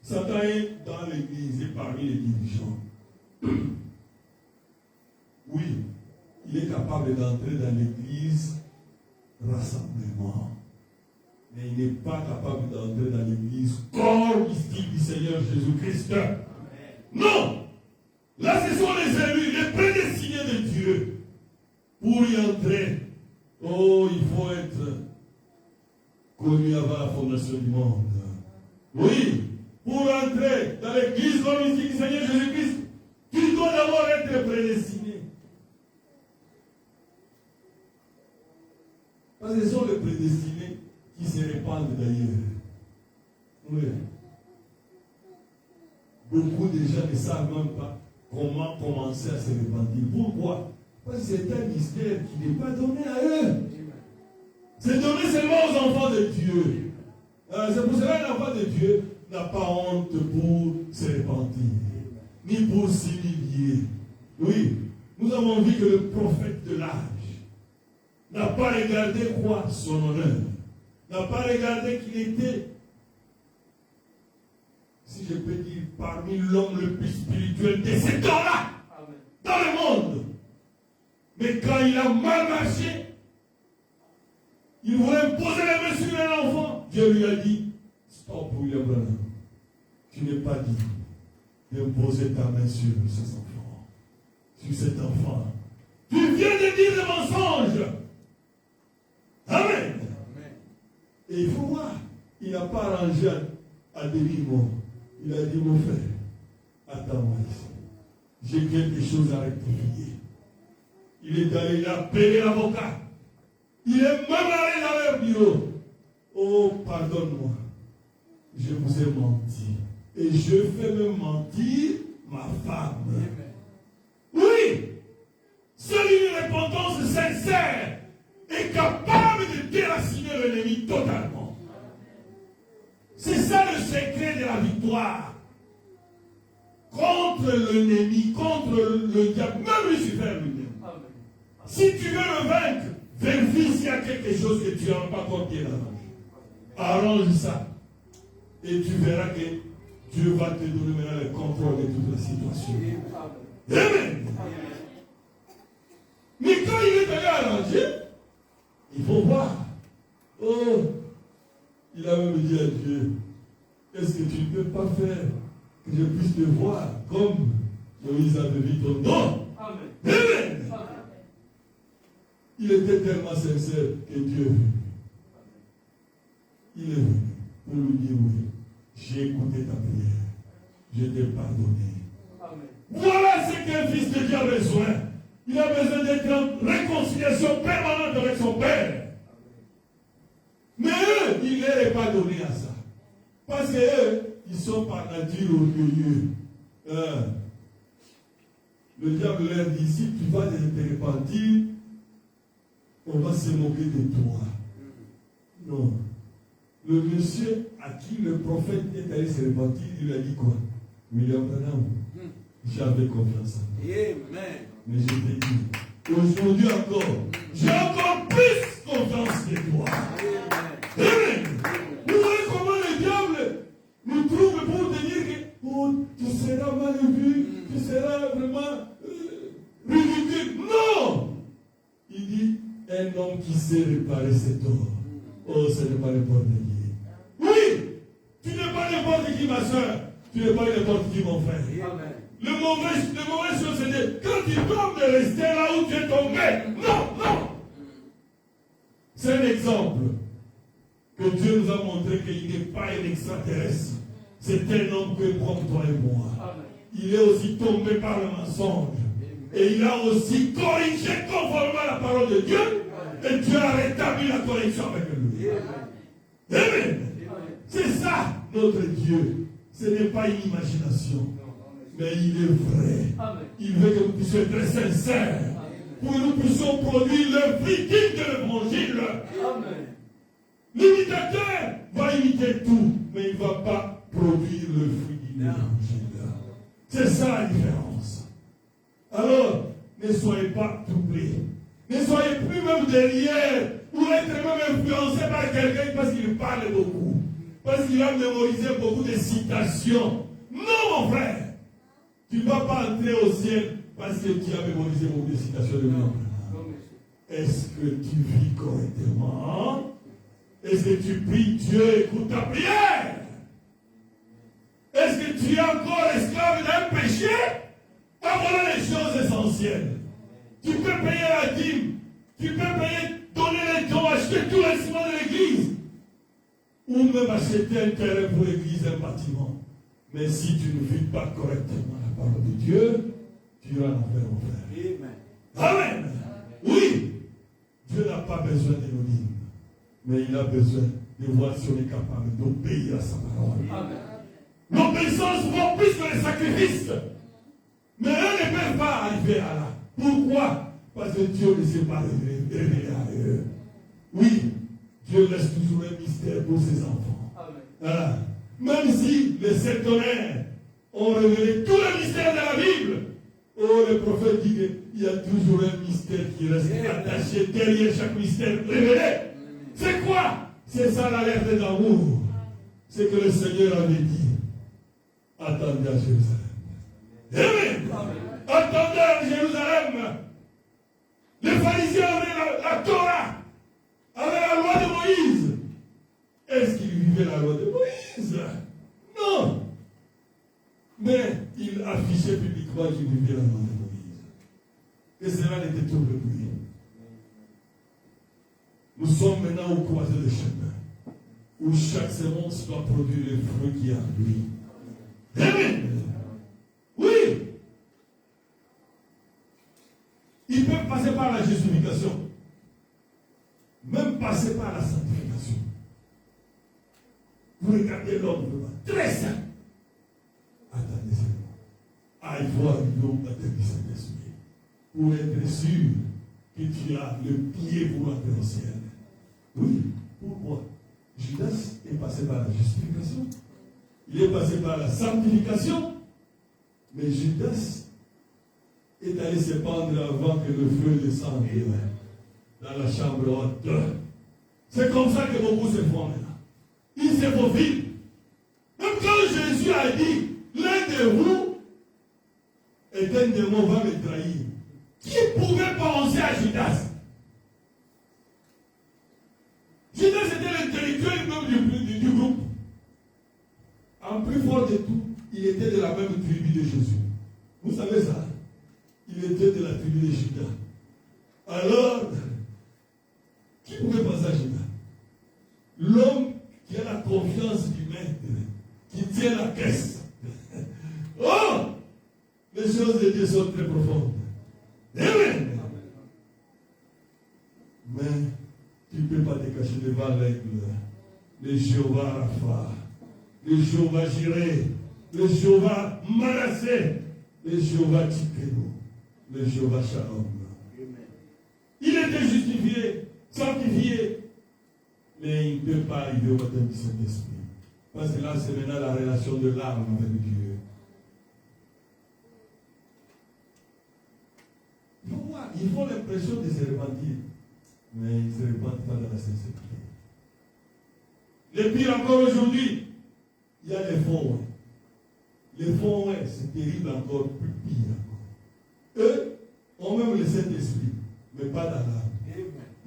Satan est dans l'église et parmi les dirigeants. Oui, il est capable d'entrer dans l'église rassemblement. Mais il n'est pas capable d'entrer dans l'église corps mystique du Seigneur Jésus-Christ. Non! Là, ce sont les élus, les prédestinés de Dieu. Pour y entrer, oh, il faut être connu avant la fondation du monde. Oui, pour entrer dans l'église corps mystique du Seigneur Jésus-Christ, tu dois d'abord être prédestiné. Parce que ce sont les prédestinés qui se répandent d'ailleurs. Oui. Beaucoup de gens ne savent même pas comment commencer à se répandre. Pourquoi? Parce que c'est un mystère qui n'est pas donné à eux. C'est donné seulement aux enfants de Dieu. C'est pour cela que l'enfant de Dieu n'a pas honte pour se repentir, ni pour s'humilier. Oui, nous avons vu que le prophète de l'âge n'a pas regardé quoi? Son honneur. N'a pas regardé qu'il était, si je peux dire, parmi l'homme le plus spirituel de ce temps-là, dans le monde. Mais quand il a mal marché, il voulait poser les mains sur un enfant. Dieu lui a dit, stop William Branham, tu n'es pas dit d'imposer ta main sur ces enfants, sur cet enfant. Tu viens de dire des mensonges. Amen. Et il faut voir, il n'a pas arrangé à demi-mot. Il a dit, mon frère, attends-moi ici. J'ai quelque chose à rectifier. Il est allé, il a appelé l'avocat. Il est même allé dans leur bureau. Oh, pardonne-moi. Je vous ai menti. Et je fais me mentir ma femme. Oui. Seule une repentance sincère est capable de déraciner l'ennemi totalement. C'est ça le secret de la victoire. Contre l'ennemi, contre le diable, même Lucifer lui-même. Si tu veux le vaincre, vérifie s'il y a quelque chose que tu n'as pas encore bien arrange ça. Et tu verras que Dieu va te donner maintenant le contrôle de toute la situation. Amen. Mais quand il est allé arranger, il faut voir. Oh, il a même dit à Dieu, est-ce que tu ne peux pas faire que je puisse te voir comme Moïse avait vu ton nom? Amen. Amen. Il était tellement sincère que Dieu est venu. Il est venu pour lui dire oui, j'ai écouté ta prière, je t'ai pardonné. Amen. Voilà ce qu'un fils de Dieu a besoin. Il a besoin d'être en réconciliation permanente avec son Père. Mais eux, il ne leur est pas donné à ça. Parce qu'eux, ils sont par nature orgueilleux. Le diable leur dit, si tu vas te repentir, on va se moquer de toi. Non. Le monsieur à qui le prophète est allé se repentir, il lui a dit quoi? William Branham, j'avais confiance en toi. Amen. Mais je t'ai dit, aujourd'hui encore, j'ai encore plus confiance que toi. Amen. Vous voyez comment le diable nous trouve pour te dire que oh, tu seras mal vu, tu seras vraiment ridicule. Non! Il dit, un homme sait réparer cet or. Oh, ce n'est pas n'importe qui. Oui, tu n'es pas n'importe qui, ma soeur. Tu n'es pas n'importe qui, mon frère. Amen. Le mauvais chose, c'est de, quand tu tombes, de rester là où tu es tombé. Non, non. C'est un exemple que Dieu nous a montré qu'il n'est pas un extraterrestre. C'est un homme que comme toi et moi. Amen. Il est aussi tombé par le mensonge. Et il a aussi corrigé conformément à la parole de Dieu. Et Dieu a rétabli la correction avec lui. Amen. C'est ça, notre Dieu. Ce n'est pas une imagination. Mais il est vrai. Amen. Il veut que nous puissions être sincères. Pour que nous puissions produire le fruit digne de l'évangile. Amen. L'imitateur va imiter tout, mais il ne va pas produire le fruit digne de l'évangile. C'est ça la différence. Alors, ne soyez pas troublés. Ne soyez plus même derrière ou être même influencé par quelqu'un parce qu'il parle beaucoup. Parce qu'il a mémorisé beaucoup de citations. Non, mon frère. Tu ne vas pas entrer au ciel parce que tu as mémorisé beaucoup de citations de moi. Est-ce que tu vis correctement? Est-ce que tu pries Dieu, écoute ta prière? Est-ce que tu es encore esclave d'un péché? Voilà les choses essentielles. Tu peux payer la dîme, tu peux payer, donner les dons, acheter tout le ciment de l'église, ou même acheter un terrain pour l'église, un bâtiment. Mais si tu ne vis pas correctement la parole de Dieu, tu iras en enfer, mon frère. Amen. Oui, Dieu n'a pas besoin de nos dîmes, mais il a besoin de voir si on est capable d'obéir à sa parole. L'obéissance vaut plus que les sacrifices. Mais eux ne peuvent pas arriver à là. Pourquoi? Parce que Dieu ne s'est pas révélé à eux. Oui, Dieu laisse toujours un mystère pour ses enfants. Voilà. Même si les sept tonnerres ont révélé tout le mystère de la Bible, oh, le prophète dit qu'il y a toujours un mystère qui reste attaché derrière chaque mystère révélé. C'est quoi? C'est ça la lettre d'amour. C'est que le Seigneur avait dit. Attendez à Jérusalem. Amen. Attendez à Jérusalem. Les pharisiens avaient la Torah, avaient la loi de Moïse. Est-ce qu'ils vivaient la loi de Moïse? Non. Mais ils affichaient publiquement qu'ils vivaient la loi de Moïse. Et cela n'était tout pour lui. Nous sommes maintenant au croisé de chemin, où chaque semence doit produire les fruits qui y a en lui. Amen. Oui. Ils peuvent passer par la justification, même passer par la sanctification. Vous regardez l'homme, très saint. Attendez, il faut arriver au baptême du Saint-Esprit pour être sûr que tu as le pied pour entrer au ciel. Oui, pourquoi? Judas est passé par la justification. Il est passé par la sanctification, mais Judas est allé se pendre avant que le feu descende dans la chambre haute. C'est comme ça que beaucoup se font maintenant. Ils se faufilent. Même quand Jésus a dit, l'un de vous est un démon, va me trahir. Qui pouvait penser à Judas? Judas était l'intellectuel même du groupe. En plus fort de tout, il était de la même tribu de Jésus. Vous savez ça? Il était de la tribu de Judas. Alors, qui pouvait penser à Judas? L'homme qui a la confiance du maître, qui tient la caisse. Oh! Les choses de Dieu sont très profondes. Amen. Mais tu ne peux pas te cacher devant l'aigle. Le Jéhovah Rapha, le Jéhovah Jireh, le Jéhovah Manassé, le Jéhovah Tikeno, le Jéhovah Shalom. Il était justifié, sanctifié, mais il ne peut pas arriver au baptême du Saint-Esprit. Parce que là, c'est maintenant la relation de l'âme avec Dieu. Ils font l'impression de se repentir, mais ils ne se repentent pas dans la sincérité. Le pire encore aujourd'hui, il y a les fonds. Les fonds, c'est terrible encore, plus pire encore. Eux ont même le Saint-Esprit, mais pas dans l'âme.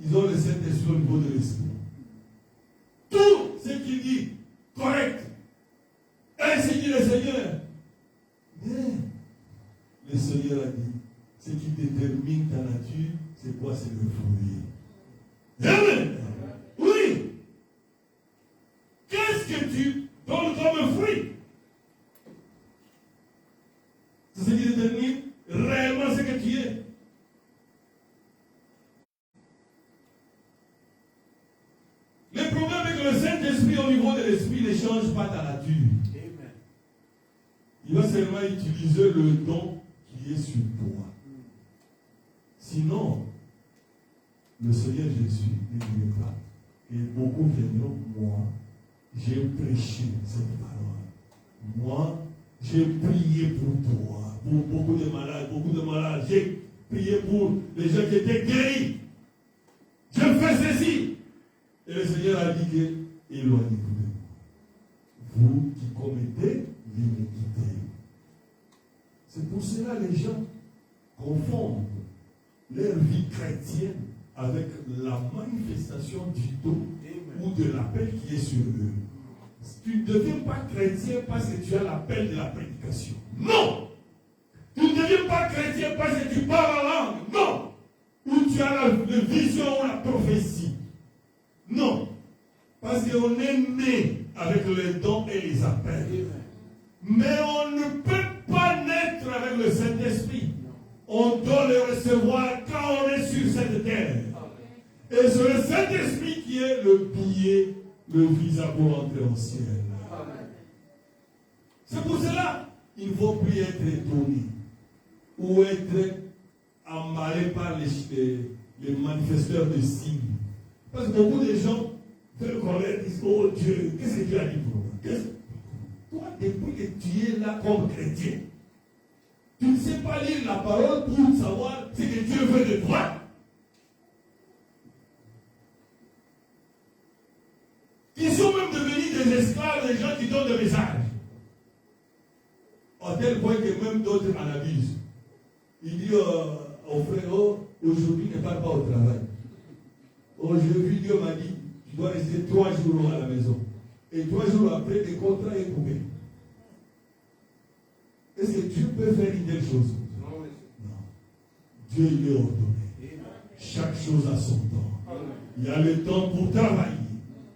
ils ont le Saint-Esprit au niveau de l'esprit. Tout ce qu'il dit, correct. Ainsi dit le Seigneur. Mais le Seigneur a dit, ce qui détermine ta nature, c'est quoi? C'est le fruit. Amen. Oui. Qu'est-ce que tu donnes comme fruit? C'est ce qui détermine réellement ce que tu es. Le problème est que le Saint-Esprit au niveau de l'esprit ne change pas ta nature. Amen. Il va seulement utiliser le don qui est sur toi. Sinon, le Seigneur Jésus ne dit pas. Et beaucoup viendront, moi, j'ai prêché cette parole. Moi, j'ai prié pour toi, pour beaucoup de malades, j'ai prié pour les gens qui étaient guéris. Je fais ceci. Et le Seigneur a dit que, éloignez-vous de moi. Vous qui commettez l'iniquité. C'est pour cela que les gens confondent leur vie chrétienne avec la manifestation du don ou de l'appel qui est sur eux. Tu ne deviens pas chrétien parce que tu as l'appel de la prédication. Non! Tu ne deviens pas chrétien parce que tu parles en langue. Non! Ou tu as la vision ou la prophétie. Non! Parce qu'on est né avec les dons et les appels. Mais on ne peut pas naître avec le Saint-Esprit. On doit le recevoir quand on est sur cette terre. Et c'est le Saint-Esprit qui est le billet, le visa pour entrer au ciel. C'est pour cela qu'il ne faut plus être étonné ou être emballé par les manifesteurs de signes. Parce que beaucoup de gens veulent connaître, disent, oh Dieu, qu'est-ce que Dieu a dit pour moi? Toi, depuis que tu es là comme chrétien, tu ne sais pas lire la parole pour savoir ce que Dieu veut de toi. Ils sont même devenus des esclaves, des gens qui donnent des messages. À tel point que même d'autres en abusent. Il dit au frère, oh, aujourd'hui ne pars pas au travail. Aujourd'hui, Dieu m'a dit, tu dois rester 3 jours à la maison. Et 3 jours après, le contrat est coupé. Est-ce que Dieu peut faire une telle chose? Non. Dieu, il est ordonné. Chaque chose a son temps. Il y a le temps pour travailler.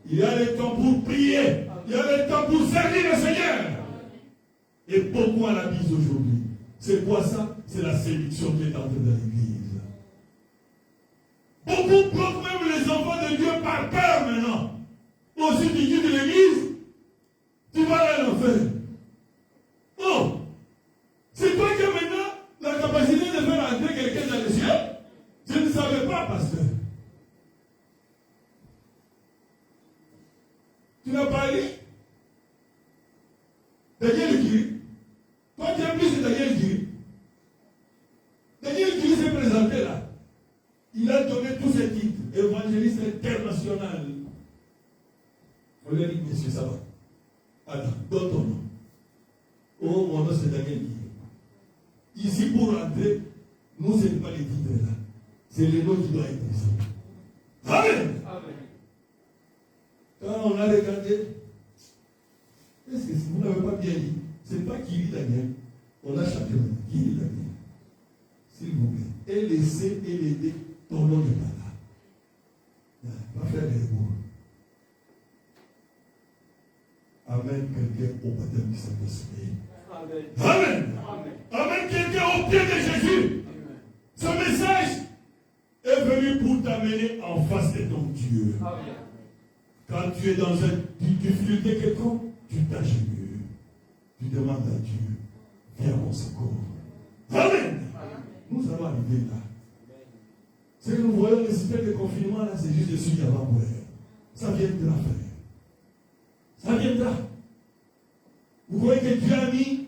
Il y a le temps pour prier. Il y a le temps pour servir le Seigneur. Et beaucoup à la bise aujourd'hui. C'est quoi ça? C'est la séduction qui est entrée dans l'église. Beaucoup bloquent même les enfants de Dieu par peur maintenant. Aussi tu dis de l'église, tu vas aller à l'enfer. Oh! C'est toi qui as maintenant la capacité de faire entrer quelqu'un dans le ciel? Je ne savais pas, pasteur. Tu n'as pas lu Daniel Kiri. Toi, tu as plus de Daniel Kiri. Daniel Kiri s'est présenté là. Il a donné tous ses titres. Évangéliste international. On lui a dit, monsieur, ça va. Attends, donne ton nom. Oh, mon nom, c'est Daniel Kiri. Ici, pour rentrer, nous, ce n'est pas les titres là. C'est le nom qui doit être ici. Amen. Amen. Quand on a regardé, est-ce que vous n'avez pas bien dit? Ce n'est pas Kiri Daniel. On a chacun Kiri Daniel. S'il vous plaît. Et laissez et l'aider ton nom de là. Va faire les mots. Amen. Quelqu'un au baptême du Saint-Esprit. Amen. Amen. Amen. Amen. Quelqu'un au pied de Jésus. Amen. Ce message est venu pour t'amener en face de ton Dieu. Amen. Quand tu es dans une difficulté quelconque, tu t'agenouilles. Tu demandes à Dieu, viens à mon secours. Amen. Amen. Nous allons arriver là. Ce que nous voyons, le système de confinement, là, c'est juste celui avant pour ça viendra, frère. Ça viendra. Vous voyez que Dieu a mis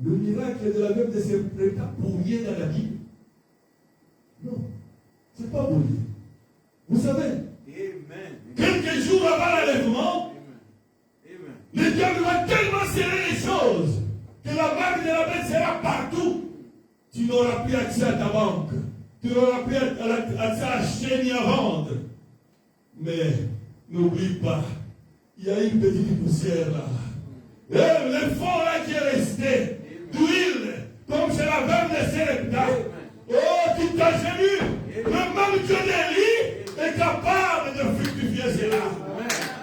le miracle de la veuve de Sarepta pour rien dans la Bible. Non, ce n'est pas pour rien. Vous savez, quelques jours avant l'enlèvement, le diable va tellement serrer les choses que la marque de la bête sera partout. Tu n'auras plus accès à ta banque. Tu auras pu acheter ni à vendre. Mais n'oublie pas, il y a une petite poussière là. Et le fond là qui est resté, d'huile, comme c'est la veuve de Sarepta. Oh, tu t'as gêné. Le même Dieu d'Élie est capable de fructifier cela.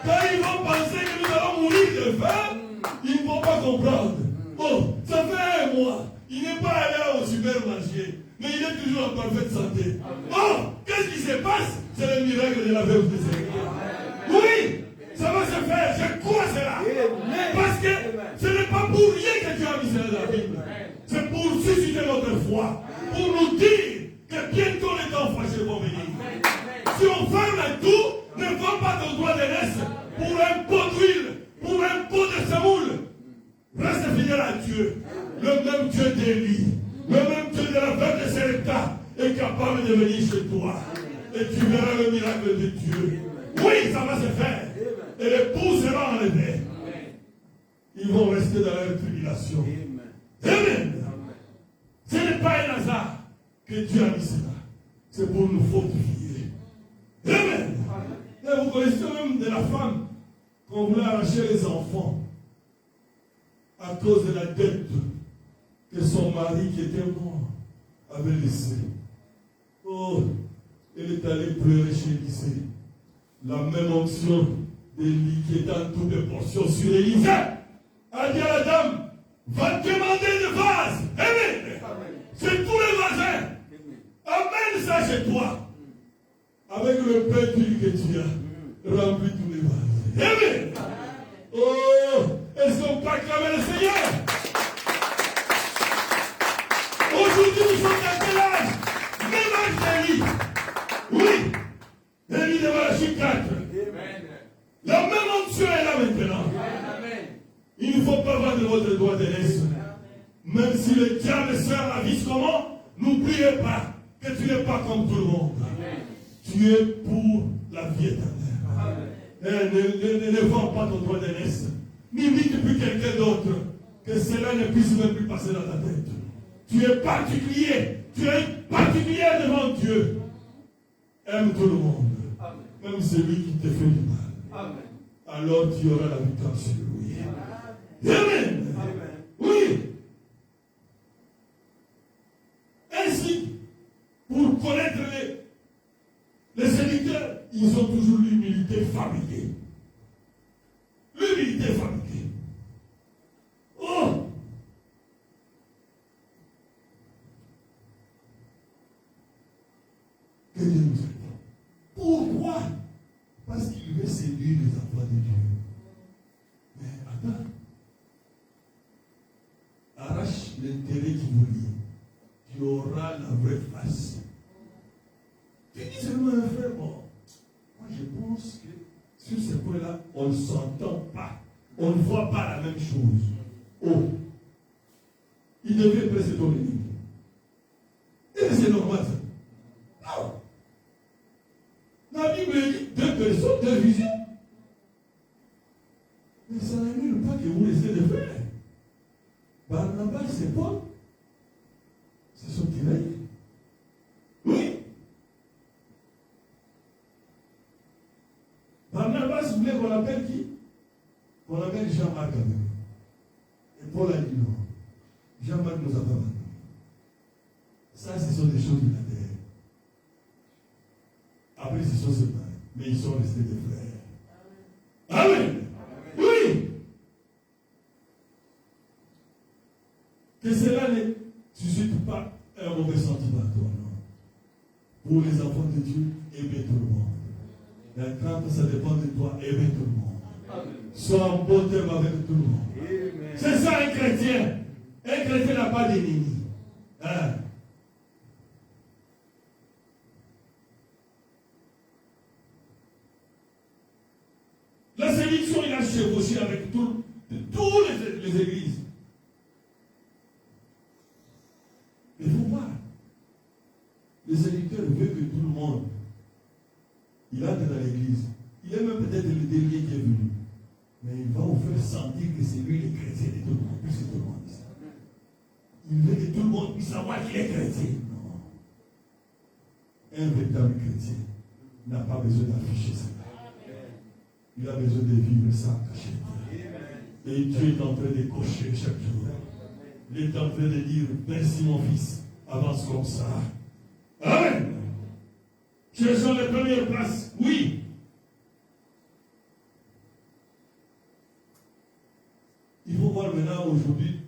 Quand ils vont penser que nous allons mourir de faim, ils ne vont pas comprendre. Oh, ça fait un mois. Il n'est pas allé au supermarché, mais il est toujours en parfaite santé. Oh, qu'est-ce qui se passe? C'est le miracle de la veuve de Sarepta. Oui, ça va se faire. Je crois cela. Parce que ce n'est pas pour rien que Dieu a mis cela dans la Bible. C'est pour susciter notre foi. Pour nous dire que bientôt les temps fâchés vont venir. Si on ferme tout, ne vends pas ton droit d'aînesse pour un pot d'huile, pour un pot de semoule. Reste fidèle à Dieu. Le même Dieu d'Élie, le même Dieu de la veuve de Sarepta est capable de venir chez toi. Et tu verras le miracle de Dieu. Oui, ça va se faire. Et l'époux sera enlevé. Ils vont rester dans leur tribulation. Amen. Ce n'est pas un hasard que Dieu a mis cela. C'est pour nous fortifier. Amen. Et vous connaissez même de la femme qu'on voulait arracher les enfants à cause de la dette que son mari qui était mort avait laissée. Oh, elle est allée pleurer chez Élisée. La même onction d'Élie qui était en toutes les portions sur Élisée a dit à la dame, va demander de vase. Amen. C'est tous les voisins. Amène ça chez toi. Avec le pain d'huile que tu as, remplis tous les vases. Amen. Oh, est-ce qu'on peut acclamer le Seigneur? Aujourd'hui, nous sommes à quel âge? Même âge d'Élie. Oui. Élie de Malachie 4. La même onction est là maintenant. Il ne faut pas vendre votre droit d'aînesse. Même si le diable sert la vie comment, n'oubliez pas que tu n'es pas comme tout le monde. Tu es pour la vie éternelle. Ne vends pas ton droit d'aînesse. N'imite plus quelqu'un d'autre. Que cela ne puisse même plus passer dans ta tête. Tu es particulier. Tu es particulier devant Dieu. Aime tout le monde. Même celui qui te fait du mal. Alors tu auras la victoire sur lui. Amen. Oui. Ainsi, pour connaître les séducteurs, ils ont toujours l'humilité fabriquée. L'humilité fabriquée. Oh! Que Dieu nous aide. Pourquoi? Parce qu'il veut séduire les enfants de Dieu. Mais attends. Arrache l'intérêt qui vous lie. Tu auras la vraie face. Tu dis seulement un frère, bon, moi je pense que sur ce point-là, on ne s'entend pas. On ne voit pas la même chose. Oh, il devrait presser ton ennemi. Et c'est normal ça. Non. La Bible dit 2 personnes, 2 visites. Mais ça n'annule pas que vous laissez de faire. Barnabas et Paul se sont tiraillés. Oui. Barnabas voulait qu'on appelle qui? Qu'on appelle Jean-Marc avec nous. Et Paul a dit non. Jean-Marc nous a pas abandonnés. Ça, ce sont des choses de la terre. Après, ils se sont séparés. Mais ils sont restés des frères. Amen. Oui. Que cela ne suscite pas un mauvais sentiment à toi, non. Pour les enfants de Dieu, aimez tout le monde. La crainte, ça dépend de toi, aimez tout le monde. Sois en bon terme avec tout le monde. C'est ça un chrétien. Un chrétien n'a pas d'ennemi. Hein? La séduction, il a chevauché avec toutes les églises. Mais il faut voir. Le séducteur veut que tout le monde, il entre dans l'église. Il est même peut-être le dernier qui est venu. Mais il va vous faire sentir que c'est lui le chrétien de tout le monde, plus que tout le monde. Il veut que tout le monde puisse savoir qu'il est chrétien. Non. Un véritable chrétien n'a pas besoin d'afficher ça. Il a besoin de vivre sans cachette. Et Dieu est en train de cocher chaque jour. Il est en train de dire, merci mon fils, avance comme ça. Amen. Cherchons les premières places. Oui. Il faut voir maintenant aujourd'hui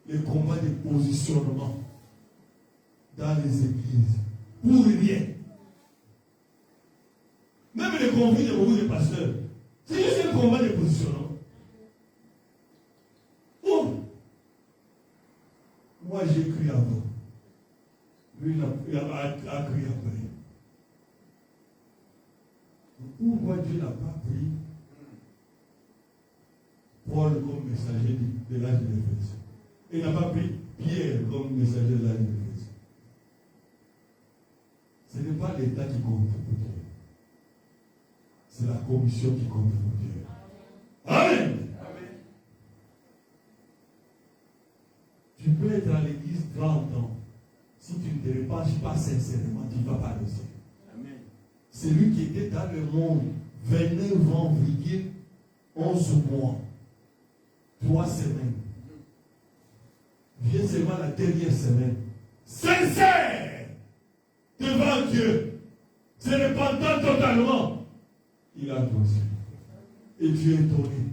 les combats de positionnement dans les églises. Pour rien. Même les conflits de beaucoup de pasteurs, c'est juste un combat de positionnement. Oh! Moi j'ai cru avant. Lui il a cru après. Pourquoi Dieu n'a pas pris Paul comme messager de l'âge de l'Église? Il n'a pas pris Pierre comme messager de l'âge de l'Église. Ce n'est pas l'État qui compte pour Dieu. C'est la commission qui compte pour Dieu. Amen. Tu peux être à l'église 30 ans. Si tu ne te repenches pas sincèrement, tu ne vas pas réussir. Celui qui était dans le monde 29 ans, 11 mois, 3 semaines. Viens seulement la dernière semaine. Sincère devant Dieu. Se repentant totalement. Il a posé. Et Dieu est étonné.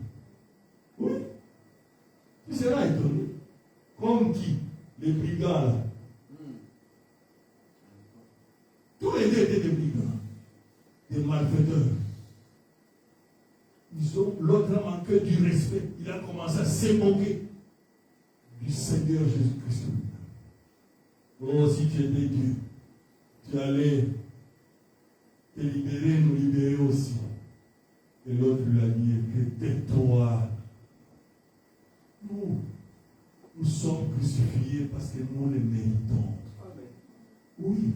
Oui. Tu seras étonné. Comme qui? Les brigands là. Tous les deux étaient des brigands. Des malfaiteurs. L'autre a manqué du respect. Il a commencé à se moquer du Seigneur Jésus-Christ. Oh, si tu étais Dieu, tu allais te libérer, nous libérer aussi. Et l'autre lui a dit, tais-toi. Nous sommes crucifiés parce que nous les méritons. Oui,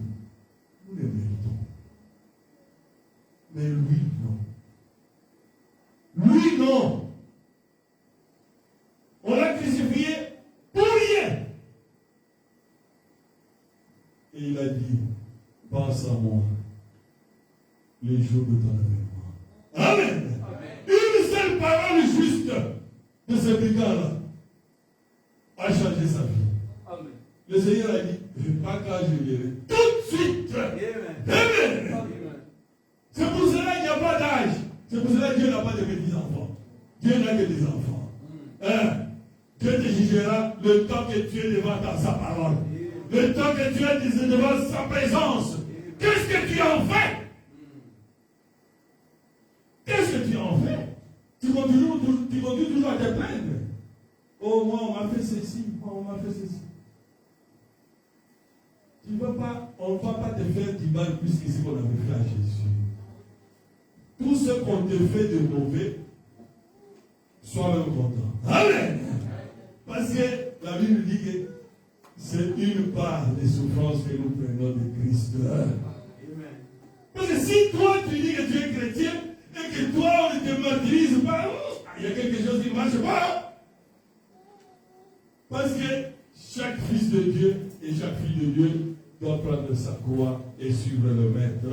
nous les méritons. Mais lui, non. Lui, non. On l'a crucifié pour rien. Et il a dit, pense à moi, les jours de ton avènement. Amen. Une seule parole juste de ce brigand-là a changé sa vie. Amen. Le Seigneur a dit, pas quand je viendrai. Tout de suite. Amen. Amen. C'est pour cela qu'il n'y a pas d'âge. C'est pour cela que Dieu n'a pas de petits-enfants. Dieu n'a que des enfants. Dieu te jugera le temps que tu es devant sa parole. Le temps que tu es devant sa présence. Qu'est-ce que tu en fais? Qu'est-ce que tu en fais? Tu continues toujours à te plaindre. Oh, moi, on m'a fait ceci. Moi, on m'a fait ceci. Tu ne vas pas, on ne va pas te faire du mal plus que ce qu'on avait fait à Jésus. Tout ce qu'on te fait de mauvais, sois même content. Amen. Parce que la Bible dit que c'est une part des souffrances que nous prenons de Christ. Amen. Parce que si toi tu dis que tu es chrétien et que toi on ne te martyrise pas, il y a quelque chose qui ne marche pas. Parce que chaque fils de Dieu et chaque fille de Dieu doit prendre sa croix et suivre le Maître.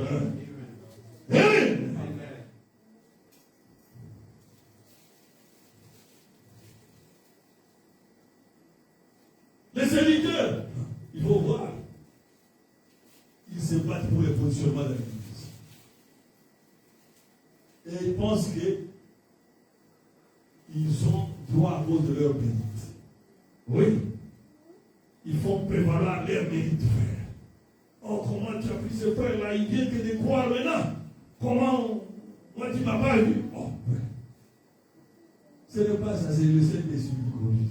Amen. Les serviteurs, il faut voir, ils se battent pour le positionnement de l'Église. Et ils pensent qu'ils ont droit à cause de leur mérite. Oui. Ils font prévaloir leur mérite, frère. Oh, comment tu as pris ce frère-là? Il vient que de croire maintenant. Comment? Moi, tu ne m'as pas vu. Oh, frère. Ce n'est pas ça, c'est le Saint-Esprit qui conduit.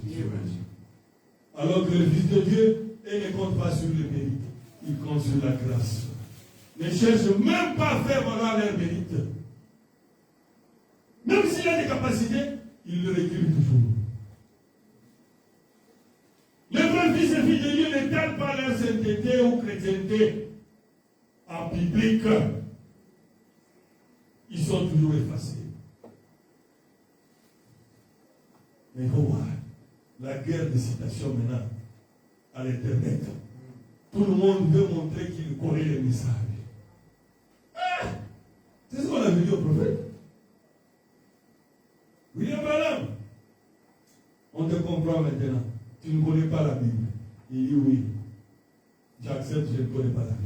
Alors que le Fils de Dieu, il ne compte pas sur le mérite. Il compte sur la grâce. Ne cherche même pas à faire valoir leur mérite. Même s'il a des capacités, il le recule toujours. Les vrais fils et filles de Dieu n'étalent pas leur sainteté ou chrétienté en biblique. Ils sont toujours effacés. Mais il faut voir la guerre de citation maintenant à l'Internet. Tout le monde veut montrer qu'il connaît les messages. avait dit au prophète. William Branham, on te comprend maintenant. Tu ne connais pas la Bible. Il dit oui. J'accepte, je ne connais pas la Bible.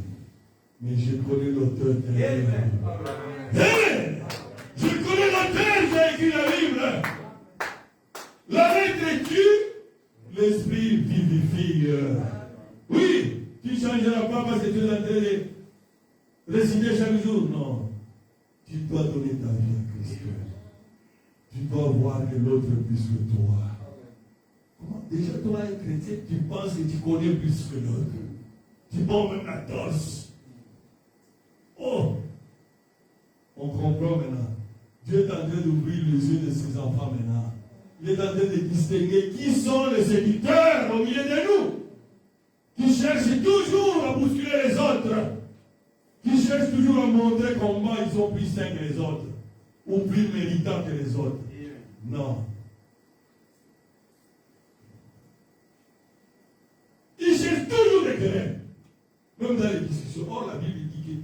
Mais je connais l'auteur qui a écrit la Bible. Hey! Je connais l'auteur qui a écrit la Bible. La lettre tue, l'esprit vivifie. Oui, tu ne changeras pas parce que tu es en train de réciter chaque jour. Non. Tu dois donner ta vie à Christ. Tu dois voir que l'autre est plus que toi. Comment? Déjà, toi, un chrétien, tu penses que tu connais plus que l'autre. Tu prends même la dose. Oh! On comprend maintenant. Dieu est en train d'ouvrir les yeux de ses enfants maintenant. Il est en train de distinguer qui sont les séducteurs au milieu de nous. Qui cherchent toujours à bousculer les autres. Qui cherchent toujours à montrer comment ils sont plus sains que les autres. Ou plus méritants que les autres. Non. Ils cherchent toujours des querelles. Même dans les discussions. Or, la Bible dit qu'il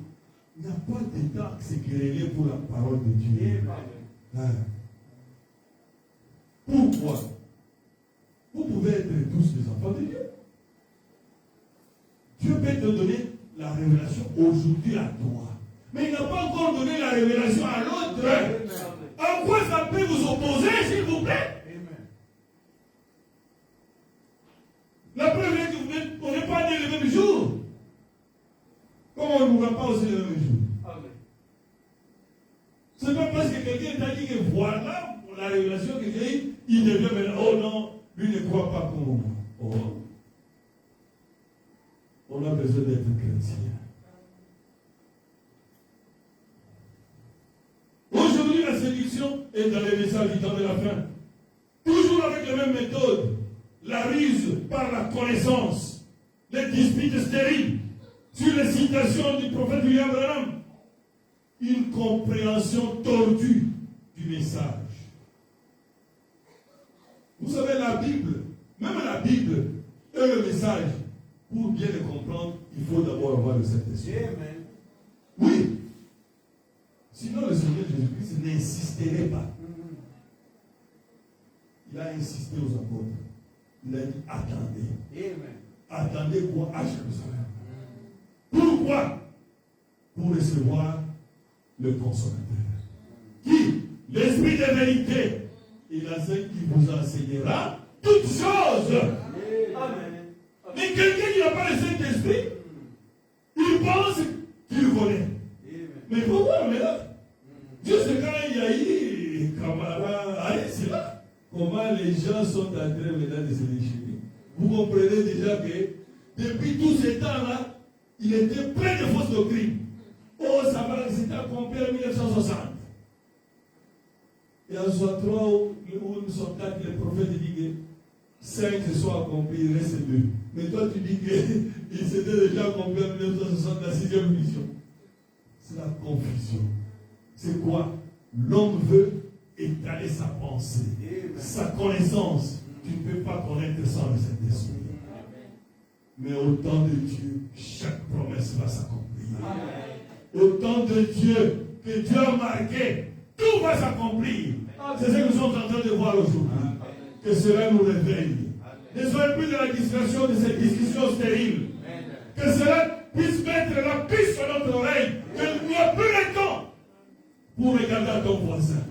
n'y a pas de temps à se quereller pour la parole de Dieu. Hein? Pourquoi? Vous pouvez être tous des enfants de Dieu. Dieu peut te donner la révélation aujourd'hui à toi. Mais il n'a pas encore donné la révélation à l'autre. En quoi ça peut vous opposer, s'il vous plaît? La preuve est que on n'est pas né le même jour. Comment on ne mourra pas aussi le même jour? Ce n'est pas parce que quelqu'un t'a dit que voilà, pour la révélation que j'ai eue, il devient maintenant, oh non, lui ne croit pas comme moi. Oh. On a besoin d'être chrétien. Aujourd'hui, la séduction est dans les messages du temps de la fin. Toujours avec les mêmes méthodes. La ruse par la connaissance. Les disputes stériles sur les citations du prophète William Branham. Une compréhension tordue du message. Vous savez, la Bible, même la Bible, et le message, pour bien le comprendre, il faut d'abord avoir le Saint-Esprit. Oui. Sinon, le Seigneur Jésus-Christ n'insisterait pas. Il a insisté aux apôtres. Il a dit, attendez. Attendez quoi à Jérusalem. Pourquoi? Pour recevoir le consommateur. Qui? L'Esprit de vérité. Et la Sainte qui vous enseignera toutes choses. Amen. Mais quelqu'un qui n'a pas le Saint-Esprit, il pense qu'il connaît. Mais pourquoi on est là? Juste quand il y a eu Kamara, allez, c'est là. Comment les gens sont en train maintenant de se déchirer. Vous comprenez déjà que depuis tous ces temps-là, il était plein de fausses doctrines. Oh, ça va, c'était accompli en 1960. Et en 63 ou 64, le prophète dit que 5 se sont accomplis, il reste 2. Mais toi, tu dis qu'il s'était déjà accompli en 1960, la 6e mission. C'est la confusion. C'est quoi? L'homme veut étaler sa pensée, sa connaissance. Tu ne peux pas connaître sans le Saint-Esprit. Mais au temps de Dieu, chaque promesse va s'accomplir. Au temps de Dieu, que Dieu a marqué, tout va s'accomplir. C'est ce que nous sommes en train de voir aujourd'hui. Que cela nous réveille. Ne soyez plus de la distraction de ces discussions stériles. Que cela puisse mettre la puce sur notre oreille. Qu'il n'y a plus le temps pour regarder à ton voisin.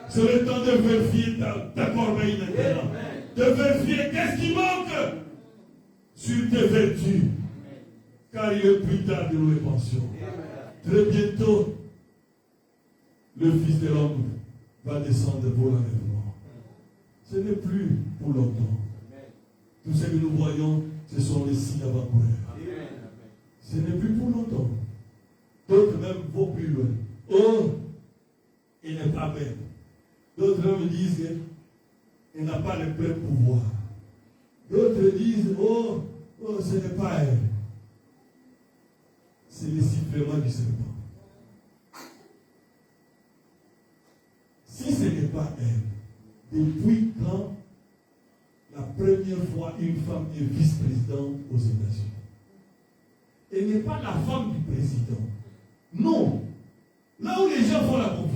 C'est le temps de vérifier ta corbeille maintenant. De vérifier qu'est-ce qui manque sur tes vertus. Car il est plus tard que nous le pensions. Très bientôt, le Fils de l'homme va descendre pour l'enlèvement. Ce n'est plus pour longtemps. Tout ce que nous voyons, ce sont les signes avant-coureurs. Ce n'est plus pour longtemps. D'autres même vont plus loin. Oh, il n'est pas belle. D'autres même disent qu'il n'a pas le plein pouvoir. D'autres disent, oh, ce n'est pas elle. C'est le sifflement du serpent. Si ce n'est pas elle, depuis quand la première fois une femme est vice-présidente aux États-Unis? Elle n'est pas la femme du président. Non. Là où les gens font la confusion,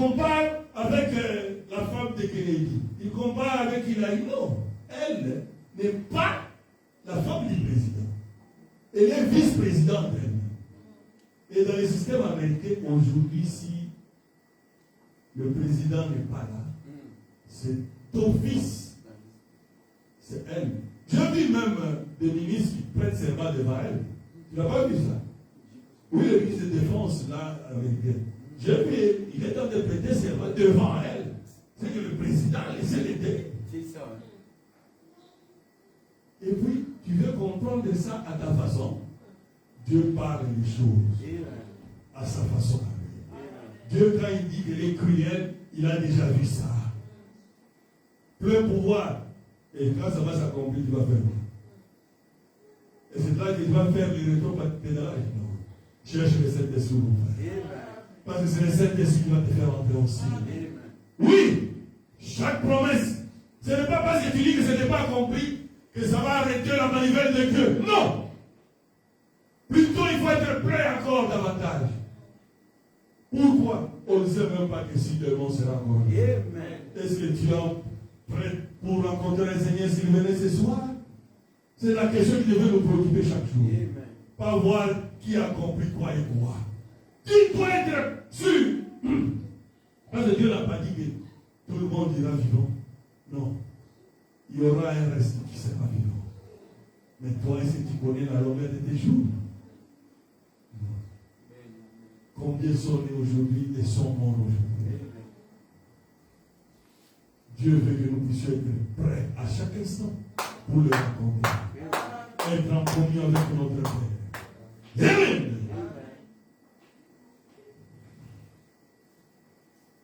compare avec la femme de Kennedy. Il compare avec Hillary. Non, elle n'est pas la femme du président. Elle est vice-présidente. Et dans le système américain, aujourd'hui, si le président n'est pas là, c'est d'office. C'est elle. J'ai vu même des ministres qui prêtent serment devant elle. Tu n'as pas vu ça? Oui, le ministre de Défense, là, américain. J'ai vu, il est en train de prêter serment devant elle. C'est que le président laissait l'aider. C'est ça. Et puis, tu veux comprendre ça à ta façon. Dieu parle les choses à sa façon. Dieu, quand il dit qu'il est cruel, il a déjà vu ça. Plein pouvoir. Et quand ça va s'accomplir, tu vas faire quoi? Et c'est là que tu vas faire le rétro-pédalage. Non. Cherche le Saint-Esprit, mon frère. Parce que c'est le Saint-Esprit qui va te faire entrer aussi. Oui, chaque promesse, ce n'est pas parce que tu dis que ce n'est pas accompli que ça va arrêter la manivelle de Dieu. Non. Plutôt, il faut être prêt encore davantage. Pourquoi? On ne sait même pas que si demain sera encore là. Est-ce que tu es prêt pour rencontrer le Seigneur s'il venait ce soir? C'est la question qui devait nous préoccuper chaque jour. Pas voir qui a compris quoi et quoi. Qui doit être sûr? Parce que Dieu n'a pas dit que tout le monde ira vivant. Non. Il y aura un reste qui sera vivant. Mais toi, est-ce que tu connais la longueur de tes jours? Non. Combien sont nés aujourd'hui et sont morts aujourd'hui? Dieu veut que nous puissions être prêts à chaque instant pour le rencontrer. Être en communion avec notre Père. Amen.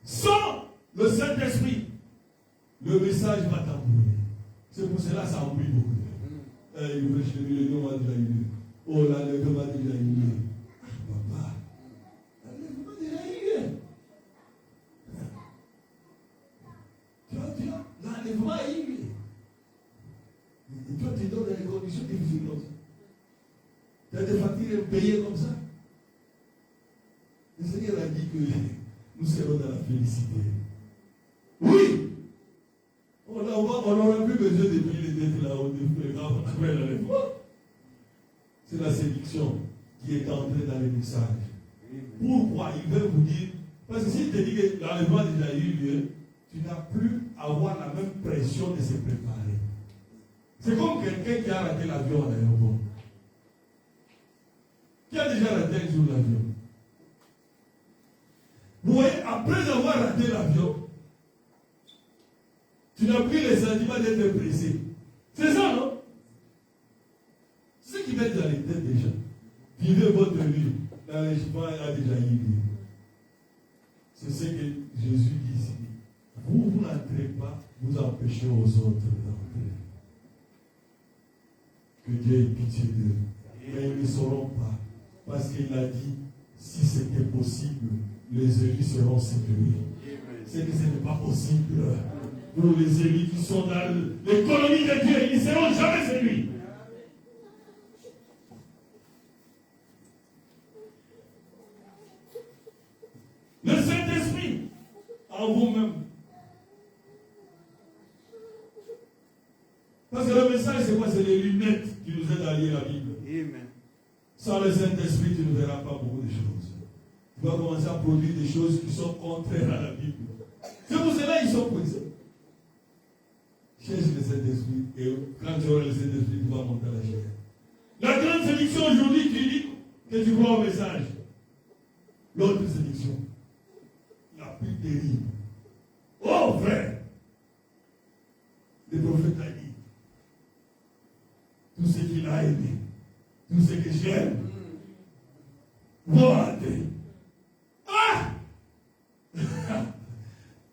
Sans le Saint-Esprit, le message va t'embrouiller. C'est pour cela que ça embrouille beaucoup. Il veut chez lui, le nom a déjà eu. Oh là, le nom a déjà eu. Papa, le nom a déjà eu. Tu vois, l'enlèvement a eu. Et toi, tu donnes des conditions difficiles comme ça. Tu as des factures payées comme ça. Le Seigneur a dit que nous serons dans la félicité. Oui! On n'aura plus besoin de payer les dettes là-haut, après l'enlèvement. C'est la séduction qui est entrée dans le message. Pourquoi? Il veut vous dire, parce que s'il te dit que l'enlèvement a déjà eu lieu, tu n'as plus à avoir la même pression de se préparer. C'est comme quelqu'un qui a raté l'avion à l'aéroport. Qui a déjà raté un jour l'avion? Vous voyez, après avoir raté l'avion, tu n'as plus le sentiment d'être pressé. C'est ça, non? Ce qui met dans les têtes des gens. Vivez votre vie. L'enlèvement a déjà eu lieu. C'est ce que Jésus dit ici. Vous n'entrez pas, vous empêchez aux autres d'entrer. Que Dieu ait pitié d'eux. Mais ils ne sauront pas. Parce qu'il a dit, si c'était possible, les élus seront séduits. C'est que ce n'est pas possible. Pour les élus qui sont dans l'économie de Dieu, ils ne seront jamais séduits. Le Saint-Esprit en vous-même. Parce que le message, c'est quoi? C'est les lunettes qui nous aident à lire la Bible. Amen. Sans le Saint-Esprit, tu ne verras pas beaucoup de choses. Tu vas commencer à produire des choses qui sont contraires à la Bible. C'est pour cela qu'ils sont pressés. Cherche le Saint-Esprit et quand tu auras le Saint-Esprit, tu vas monter à la chair. La grande séduction aujourd'hui, tu dis que tu crois au message. L'autre séduction, la plus terrible. Oh frère, le prophète a dit, tout ce qu'il a aimé, tout ce que j'aime, voyez. Ah!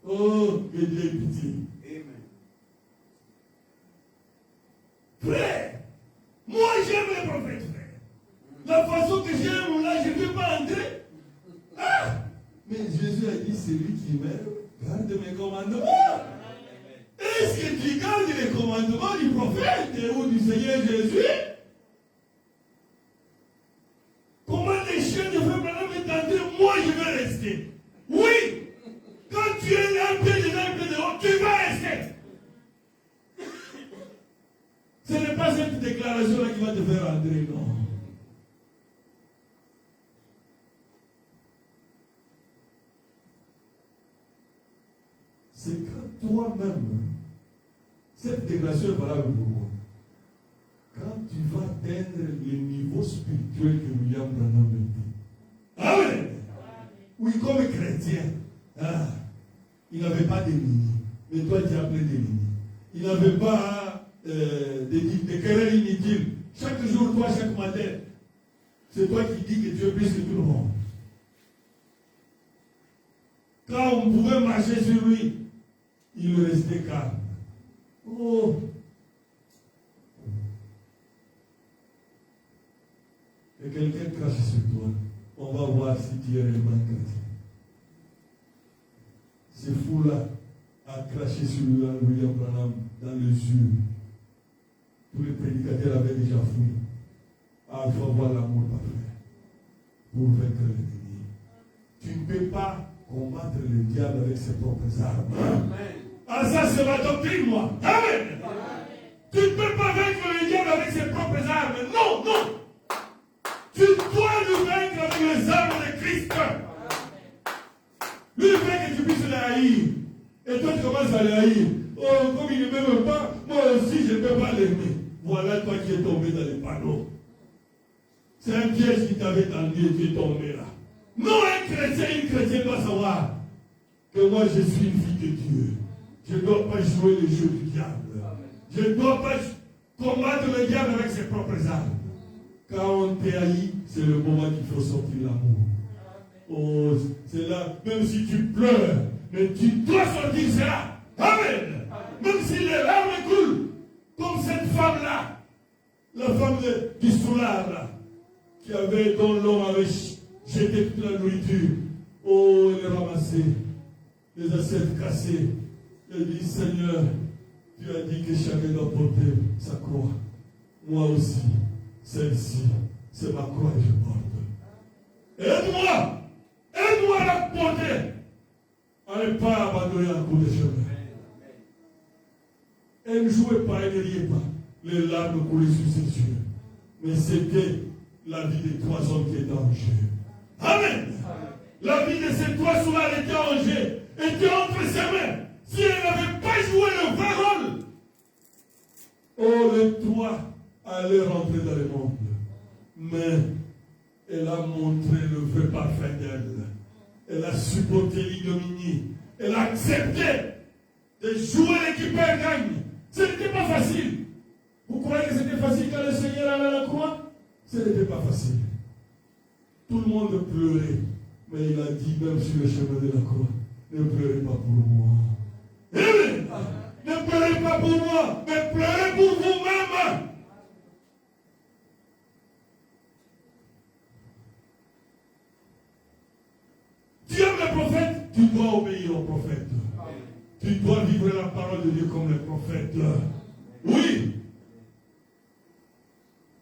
Oh, que Dieu ait pitié. Frère, moi j'aime les prophètes, frère. La façon que j'aime, là, je ne peux pas entrer. Ah! Mais Jésus a dit, celui qui m'aime, garde mes commandements. Est-ce que tu gardes les commandements du prophète ou du Seigneur Jésus? Comment les chiens de feu maintenant m'entendent? Moi je vais rester. Oui! déclaration-là qui va te faire entrer, non. C'est quand toi-même, cette déclaration est valable pour moi. Quand tu vas atteindre le niveau spirituel que William Branham était. Amen. Oui, comme chrétien, il n'avait pas d'ennemis. Mais toi, tu as plein d'ennemis. Il n'avait pas de querelles inutiles. Chaque jour, toi, chaque matin, c'est toi qui dis que tu es plus que tout le monde. Quand on pouvait marcher sur lui, il restait calme. Oh! Et quelqu'un crache sur toi, on va voir si tu es réellement chrétien. Ce fou-là a craché sur William Branham dans les yeux. Tous les prédicateurs avaient déjà fouillé. Il faut avoir l'amour parfait pour vaincre l'ennemi. Tu ne peux pas combattre le diable avec ses propres armes. Amen. Ça c'est ma doctrine, moi. Amen. Tu ne peux pas vaincre le diable avec ses propres armes. Non, non. Tu dois le vaincre avec les armes de Christ. Lui fait que tu puisses le haïr. Et toi tu commences à le haïr. Oh, comme il ne m'aime pas, moi aussi je ne peux pas l'aimer. Voilà toi qui es tombé dans les panneaux. C'est un piège qui t'avait tendu et tu es tombé là. Non, un chrétien, une chrétienne doit savoir que moi je suis une fille de Dieu. Je ne dois pas jouer les jeux du diable. Je ne dois pas combattre le diable avec ses propres armes. Quand on te haït, c'est le moment qu'il faut sortir l'amour. Oh, c'est là, même si tu pleures, mais tu dois sortir cela. Amen. Même si les larmes coulent, comme cette femme-là, la femme du soulard, là, dont l'homme avait jeté toute la nourriture. Oh, elle est ramassée, les assiettes cassées. Elle dit, Seigneur, tu as dit que chacun doit porter sa croix. Moi aussi, celle-ci, c'est ma croix que je porte. Aide-moi! Aide-moi à la porter! À ne pas abandonner un coup de chemin. Elle ne jouait pas, elle ne riait pas. Les larmes coulaient sur ses yeux. Mais c'était la vie des trois hommes qui étaient en jeu. Amen! La vie de ces trois soldats était en jeu, était entre ses mains. Si elle n'avait pas joué le vrai rôle, oh, les trois allaient rentrer dans le monde. Mais elle a montré le vrai parfait d'elle. Elle a supporté l'ignominie. Elle a accepté de jouer l'équipe gagne. Ce n'était pas facile. Vous croyez que c'était facile quand le Seigneur allait à la croix? Ce n'était pas facile. Tout le monde pleurait. Mais il a dit même sur le chemin de la croix, ne pleurez pas pour moi. Amen. Ne pleurez pas pour moi, mais pleurez pour vous-même. Tu aimes le prophète, tu dois obéir au prophète. Tu dois vivre la parole de Dieu comme le prophète. Oui.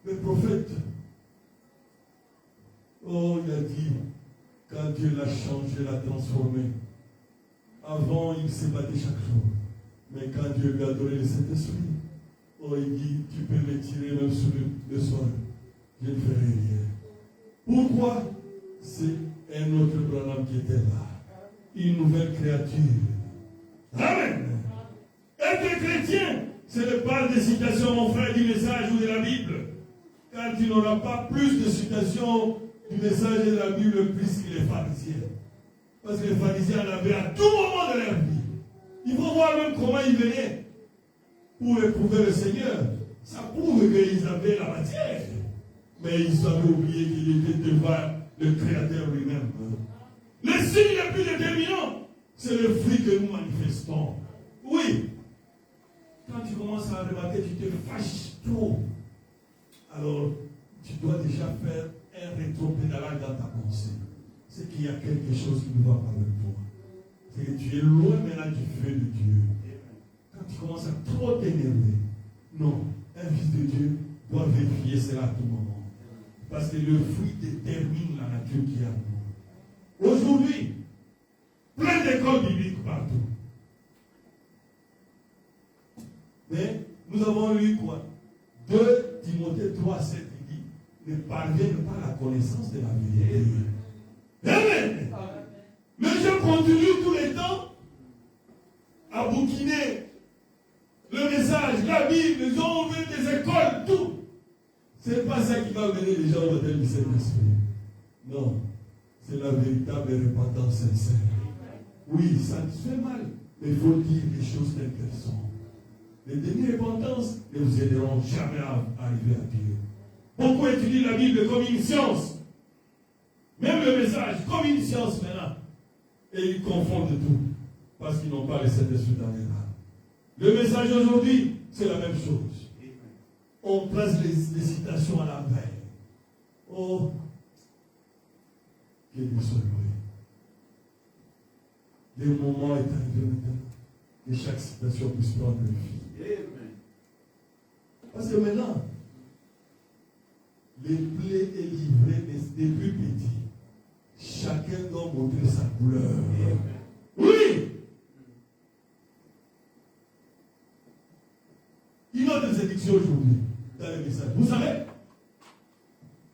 Le prophète, oh, il a dit, quand Dieu l'a changé, l'a transformé. Avant, il se battait chaque jour. Mais quand Dieu lui a donné le Saint-Esprit, oh, il dit, tu peux me tirer même sur le sol. Je ne ferai rien. Pourquoi? C'est un autre Branham qui était là. Une nouvelle créature. Amen. Être chrétien, c'est ne pas des citations, mon frère, du message ou de la Bible. Car tu n'auras pas plus de citations du message de la Bible plus que les pharisiens. Parce que les pharisiens en avaient à tout moment de leur vie. Il faut voir même comment ils venaient pour éprouver le Seigneur. Ça prouve qu'ils avaient la matière. Mais ils avaient oublié qu'il était devant le Créateur lui-même. Le signe le plus déterminant, c'est le fruit que nous manifestons. Oui. Quand tu commences à remarquer, tu te fâches trop. Alors, tu dois déjà faire un rétropédalage dans ta pensée. C'est qu'il y a quelque chose qui ne va pas avec toi. C'est que tu es loin maintenant du feu de Dieu. Quand tu commences à trop t'énerver, non, un fils de Dieu doit vérifier cela à tout moment. Parce que le fruit détermine la nature qui est en nous. Aujourd'hui, plein d'écoles bibliques partout. Mais nous avons eu quoi? 2 toi, cette vie, ne parviennent pas à la connaissance de la vérité. Amen. Mais je continue tout le temps à bouquiner le message, la Bible, ils ont ouvert des écoles, tout. Ce n'est pas ça qui va mener les gens au modèle du Saint-Esprit. Non, c'est la véritable repentance sincère. Oui, ça te fait mal, mais il faut dire les choses telles qu'elles sont. Les demi-repentances ne vous aideront jamais à arriver à Dieu. Beaucoup étudient la Bible comme une science. Même le message, comme une science maintenant. Et ils confondent tout. Parce qu'ils n'ont pas le Saint-Esprit dans les âmes. Le message aujourd'hui, c'est la même chose. On place les citations à la veille. Oh, que Dieu soit loué. Le moment est arrivé maintenant que chaque citation puisse prendre le fil. Parce que maintenant, les plaies est livré des plus petits. Chacun doit montrer sa couleur. Oui! Une autre séduction aujourd'hui dans les messages. Vous savez?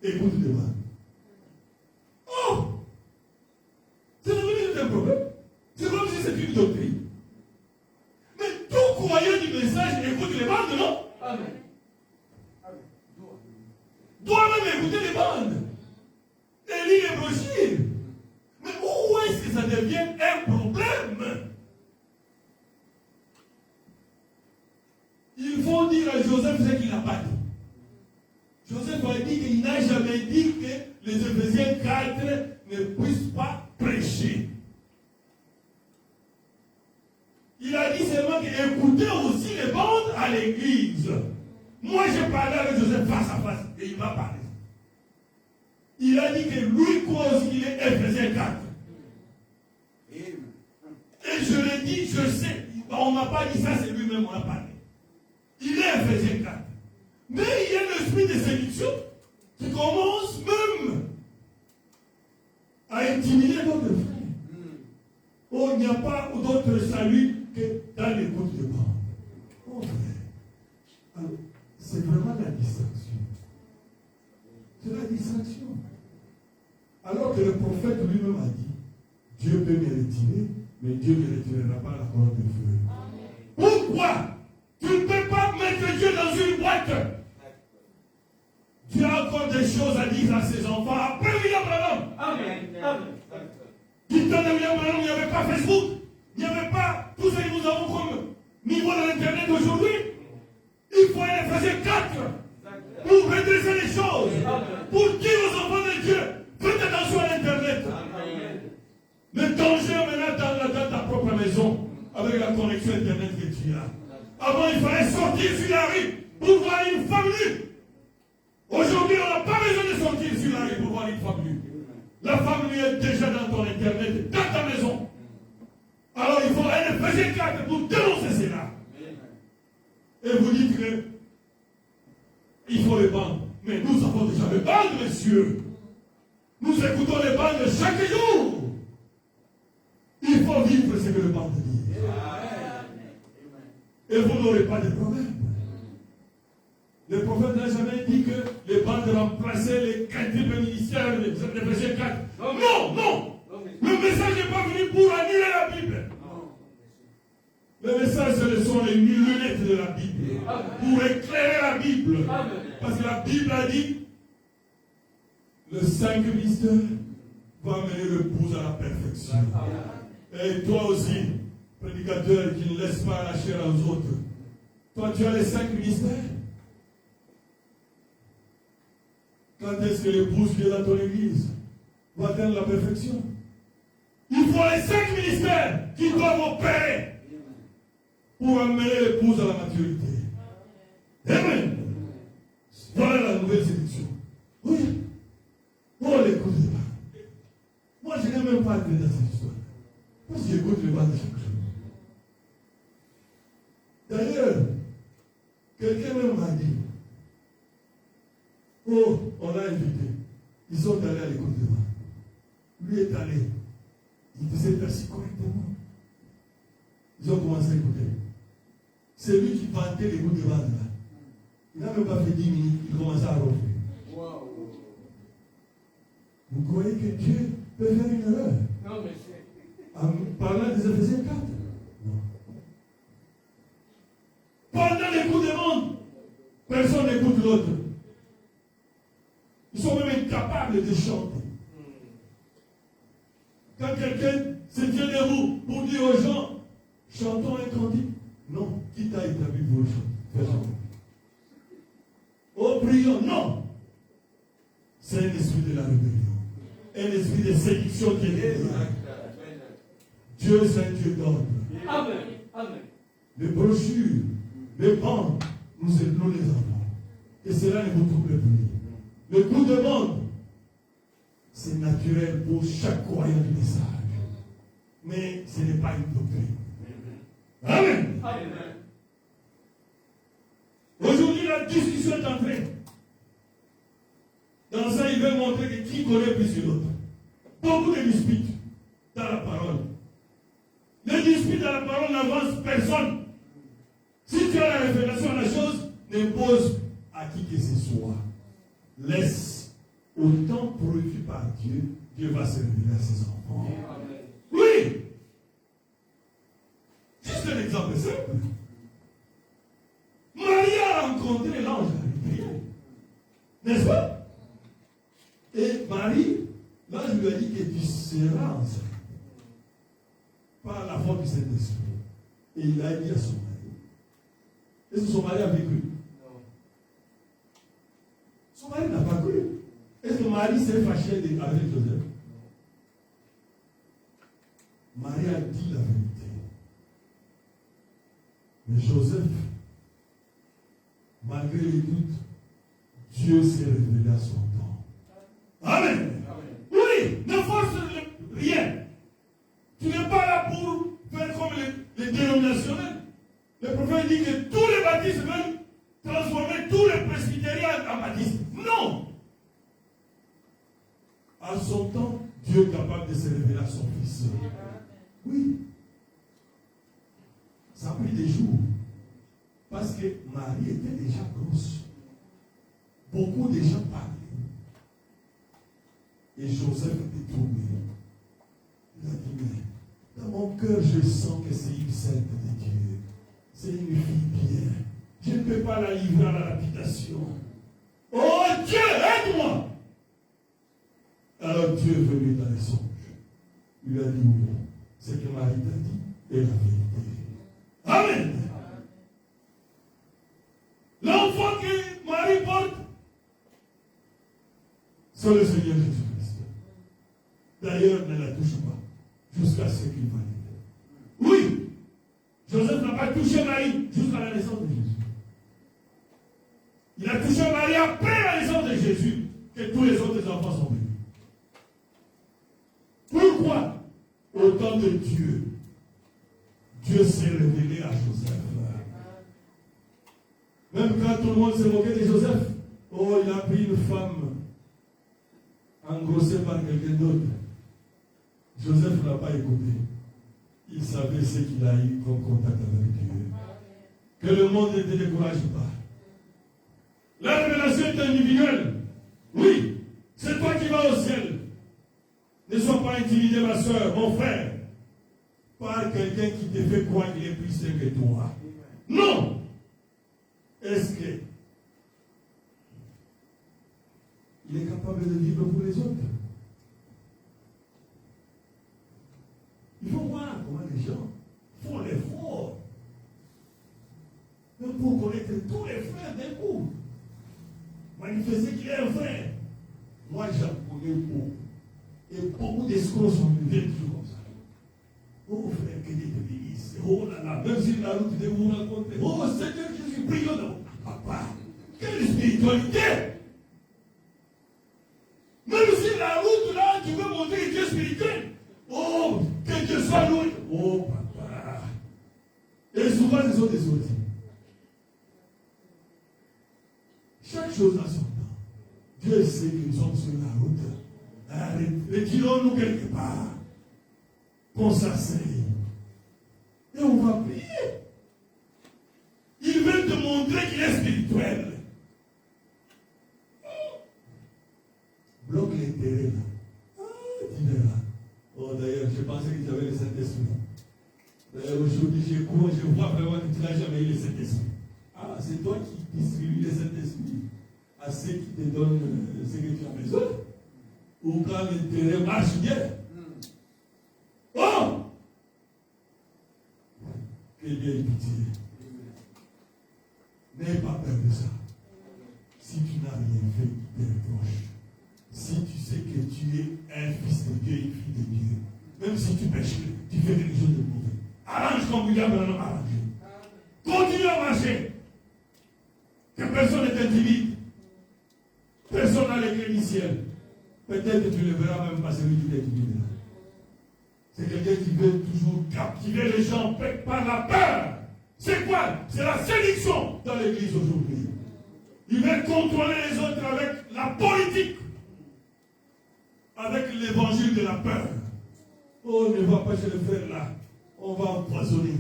Écoute-moi. Oh! C'est devenu un problème. C'est comme si c'était une doctrine. Mais tout croyant du message écoute les bandes, non? Amen. Doit même écouter les bandes. Et lire les brochures. Mais où est-ce que ça devient un problème? Il faut dire à Joseph ce qu'il n'a pas dit. Joseph a dit qu'il n'a jamais dit que les Éphésiens 4 ne puissent pas prêcher. Il a dit seulement qu'écoutez aussi les bandes à l'église. Moi, j'ai parlé avec Joseph face à face et il m'a parlé. Il a dit que lui croit aussi qu'il est Éphésiens 4. Et je l'ai dit, je sais. On ne m'a pas dit ça, c'est lui-même, on a parlé. Il est Éphésiens 4. Mais il y a l'esprit de séduction qui commence même à intimider d'autres frères. Oh, il n'y a pas d'autre salut que dans l'écoute de bande. Oh, frère. Alors, c'est vraiment la distraction. C'est la distraction. Alors que le prophète lui-même a dit, Dieu peut me retirer, mais Dieu ne retirera pas la colonne de feu. Pourquoi? Tu ne peux pas mettre Dieu dans une boîte. Dieu a encore des choses à dire à ses enfants après William Branham. Amen. Du temps de William Branham, il n'y avait pas Facebook. Il n'y avait pas tout ce que nous avons comme niveau de l'Internet aujourd'hui. Il faut aller Éphésiens 4 pour redresser les choses. Pour dire aux enfants de Dieu, faites attention à l'Internet. Le danger maintenant dans ta propre maison avec la connexion Internet que tu as. Avant, il fallait sortir sur la rue pour voir une femme nue. Aujourd'hui, on n'a pas besoin de sortir sur la rue pour voir une femme nue. La femme nue est déjà dans ton Internet, dans ta maison. Alors, il faut aller Éphésiens 4 pour dénoncer cela. Et vous dites que il faut les bandes. Mais nous avons déjà les bandes, messieurs. Nous écoutons les bandes chaque jour. Il faut vivre ce que le bande dit. Et vous n'aurez pas de problème. Le prophète n'a jamais dit que les bandes remplaçaient les quadruples ministères de Éphésiens 4. Non. Le message n'est pas venu pour annuler la Bible. Le message, ce sont les lunettes de la Bible. Pour éclairer la Bible. Parce que la Bible a dit, le cinq mystères va amener l'épouse à la perfection. Et toi aussi, prédicateur qui ne laisse pas la chair aux autres, toi tu as les 5 ministères. Quand est-ce que l'épouse qui est dans ton église va atteindre la perfection? Il faut les 5 ministères qui doivent opérer pour amener l'épouse à la maturité. Amen. Voilà la nouvelle séduction. Oui. Oh, l'écoute des bandes. Moi, je n'ai même pas entré dans cette histoire. Parce que j'écoute les bandes chaque jour. D'ailleurs, quelqu'un même m'a dit, oh, on l'a invité. Ils sont allés à l'écoute des bandes. Lui est allé. Il s'est assis correctement. Ils ont commencé à écouter. C'est lui qui vantait l'écoute des bandes là. Il n'a même pas fait 10 minutes, il commence à refaire. Vous croyez que Dieu peut faire une erreur? Non, mais c'est... En parlant des Éphésiens 4? Non. Pendant les coups de monde, personne n'écoute l'autre. Ils sont même incapables de chanter. Quand quelqu'un se tient debout pour dire aux gens, chantons un cantique. Non, qui t'a établi pour le chanter? Oh, prions, non. C'est un esprit de la rébellion. Un esprit de séduction qui est derrière. Dieu, c'est un Dieu d'ordre. Amen. Amen. Les brochures, les bandes, nous les avons. Et cela ne vous trouble plus. Le coup de monde, c'est naturel pour chaque croyant du message. Mais ce n'est pas une doctrine. Amen. Amen. Aujourd'hui, la discussion est entrée. Dans ça, il veut montrer que qui connaît plus que l'autre. Beaucoup de disputes dans la parole. Les disputes dans la parole n'avancent personne. Si tu as la révélation à la chose, n'impose à qui que ce soit. Laisse au temps prévu par Dieu, Dieu va se révéler à ses enfants. Oui! Juste un exemple simple. Marie a rencontré l'ange Gabriel. N'est-ce pas? Et Marie, l'ange lui a dit que tu seras enceinte par la force du Saint-Esprit. Et il a dit à son mari. Est-ce que son mari a vécu? Non. Son mari n'a pas cru. Est-ce que Marie s'est fâchée avec Joseph? Marie a dit la vérité. Mais Joseph, malgré les doutes, Dieu s'est révélé à son temps. Amen. Amen. Oui, ne force rien. Tu n'es pas là pour faire comme les dénominationnels. Le prophète dit que tous les baptistes veulent transformer tous les presbytériens en baptistes. Non. À son temps, Dieu est capable de se révéler à son Fils. Oui. Ça a pris des jours. Parce que Marie était déjà grosse. Beaucoup de gens parlaient. Et Joseph était troublé. Il a dit, mais dans mon cœur, je sens que c'est une sainte de Dieu. C'est une fille bien. Je ne peux pas la livrer à la lapidation. Oh Dieu, aide-moi! Alors Dieu est venu dans les songes. Il lui a dit, oui, ce que Marie t'a dit est la vérité. Amen. L'enfant que Marie porte, c'est le Seigneur Jésus-Christ. D'ailleurs, ne la touche pas jusqu'à ce qu'il va dire. Oui, Joseph n'a pas touché Marie jusqu'à la naissance de Jésus. Il a touché Marie après la naissance de Jésus que tous les autres enfants sont venus. Pourquoi? Au temps de Dieu, Dieu s'est révélé à Joseph. Même quand tout le monde s'est moqué de Joseph, oh, il a pris une femme engrossée par quelqu'un d'autre. Joseph n'a pas écouté. Il savait ce qu'il a eu comme contact avec Dieu. Que le monde ne te décourage pas. La révélation est individuelle. Oui, c'est toi qui vas au ciel. Ne sois pas intimidé, ma soeur, mon frère, par quelqu'un qui te fait croire qu'il est plus sain que toi. Non! Est-ce que il est capable de vivre pour les autres? Il faut voir comment les gens font l'effort. Même pour connaître tous les frères d'un coup. Manifester qu'il est un frère. Moi, j'en connais beaucoup. Et beaucoup d'escrocs sont venus toujours comme ça. Oh frère, que Dieu te bénisse. Oh là là, même si la route de vous rencontrer. Oh Seigneur, je suis priant dans papa. Quelle spiritualité! Même si la route là, tu veux montrer que Dieu est spirituel. Oh, que Dieu soit loué. Oh papa. Et souvent, ce sont des autres. Chaque chose a son temps. Dieu sait que nous sommes sur la route. Retirons-nous quelque part. Qu'on s'asseye. Et on va prier. Il veut te montrer qu'il est spirituel. je pensais que tu avais le Saint-Esprit. Aujourd'hui, je vois vraiment que tu n'as jamais eu le Saint-Esprit. Ah, c'est toi qui distribues le Saint-Esprit à ceux qui te donnent ce que tu as besoin. Ou quand l'intérêt marche bien. Oh! Que Dieu ait pitié. N'aie pas peur de ça. Si tu n'as rien fait qui te reproche, si tu sais que tu es un fils de Dieu, une fille de Dieu, même si tu pêches, tu fais quelque chose de mauvais, arrange comme Dieu a arrangé. Continue à marcher. Que personne ne t'intimide. Personne n'a les clés du ciel. Peut-être que tu ne verras même pas celui qui t'intimide. C'est quelqu'un qui veut toujours captiver les gens par la peur. C'est quoi? C'est la séduction dans l'église aujourd'hui. Il veut contrôler les autres avec la politique, avec l'évangile de la peur. Oh, ne va pas chez le frère là. On va empoisonner.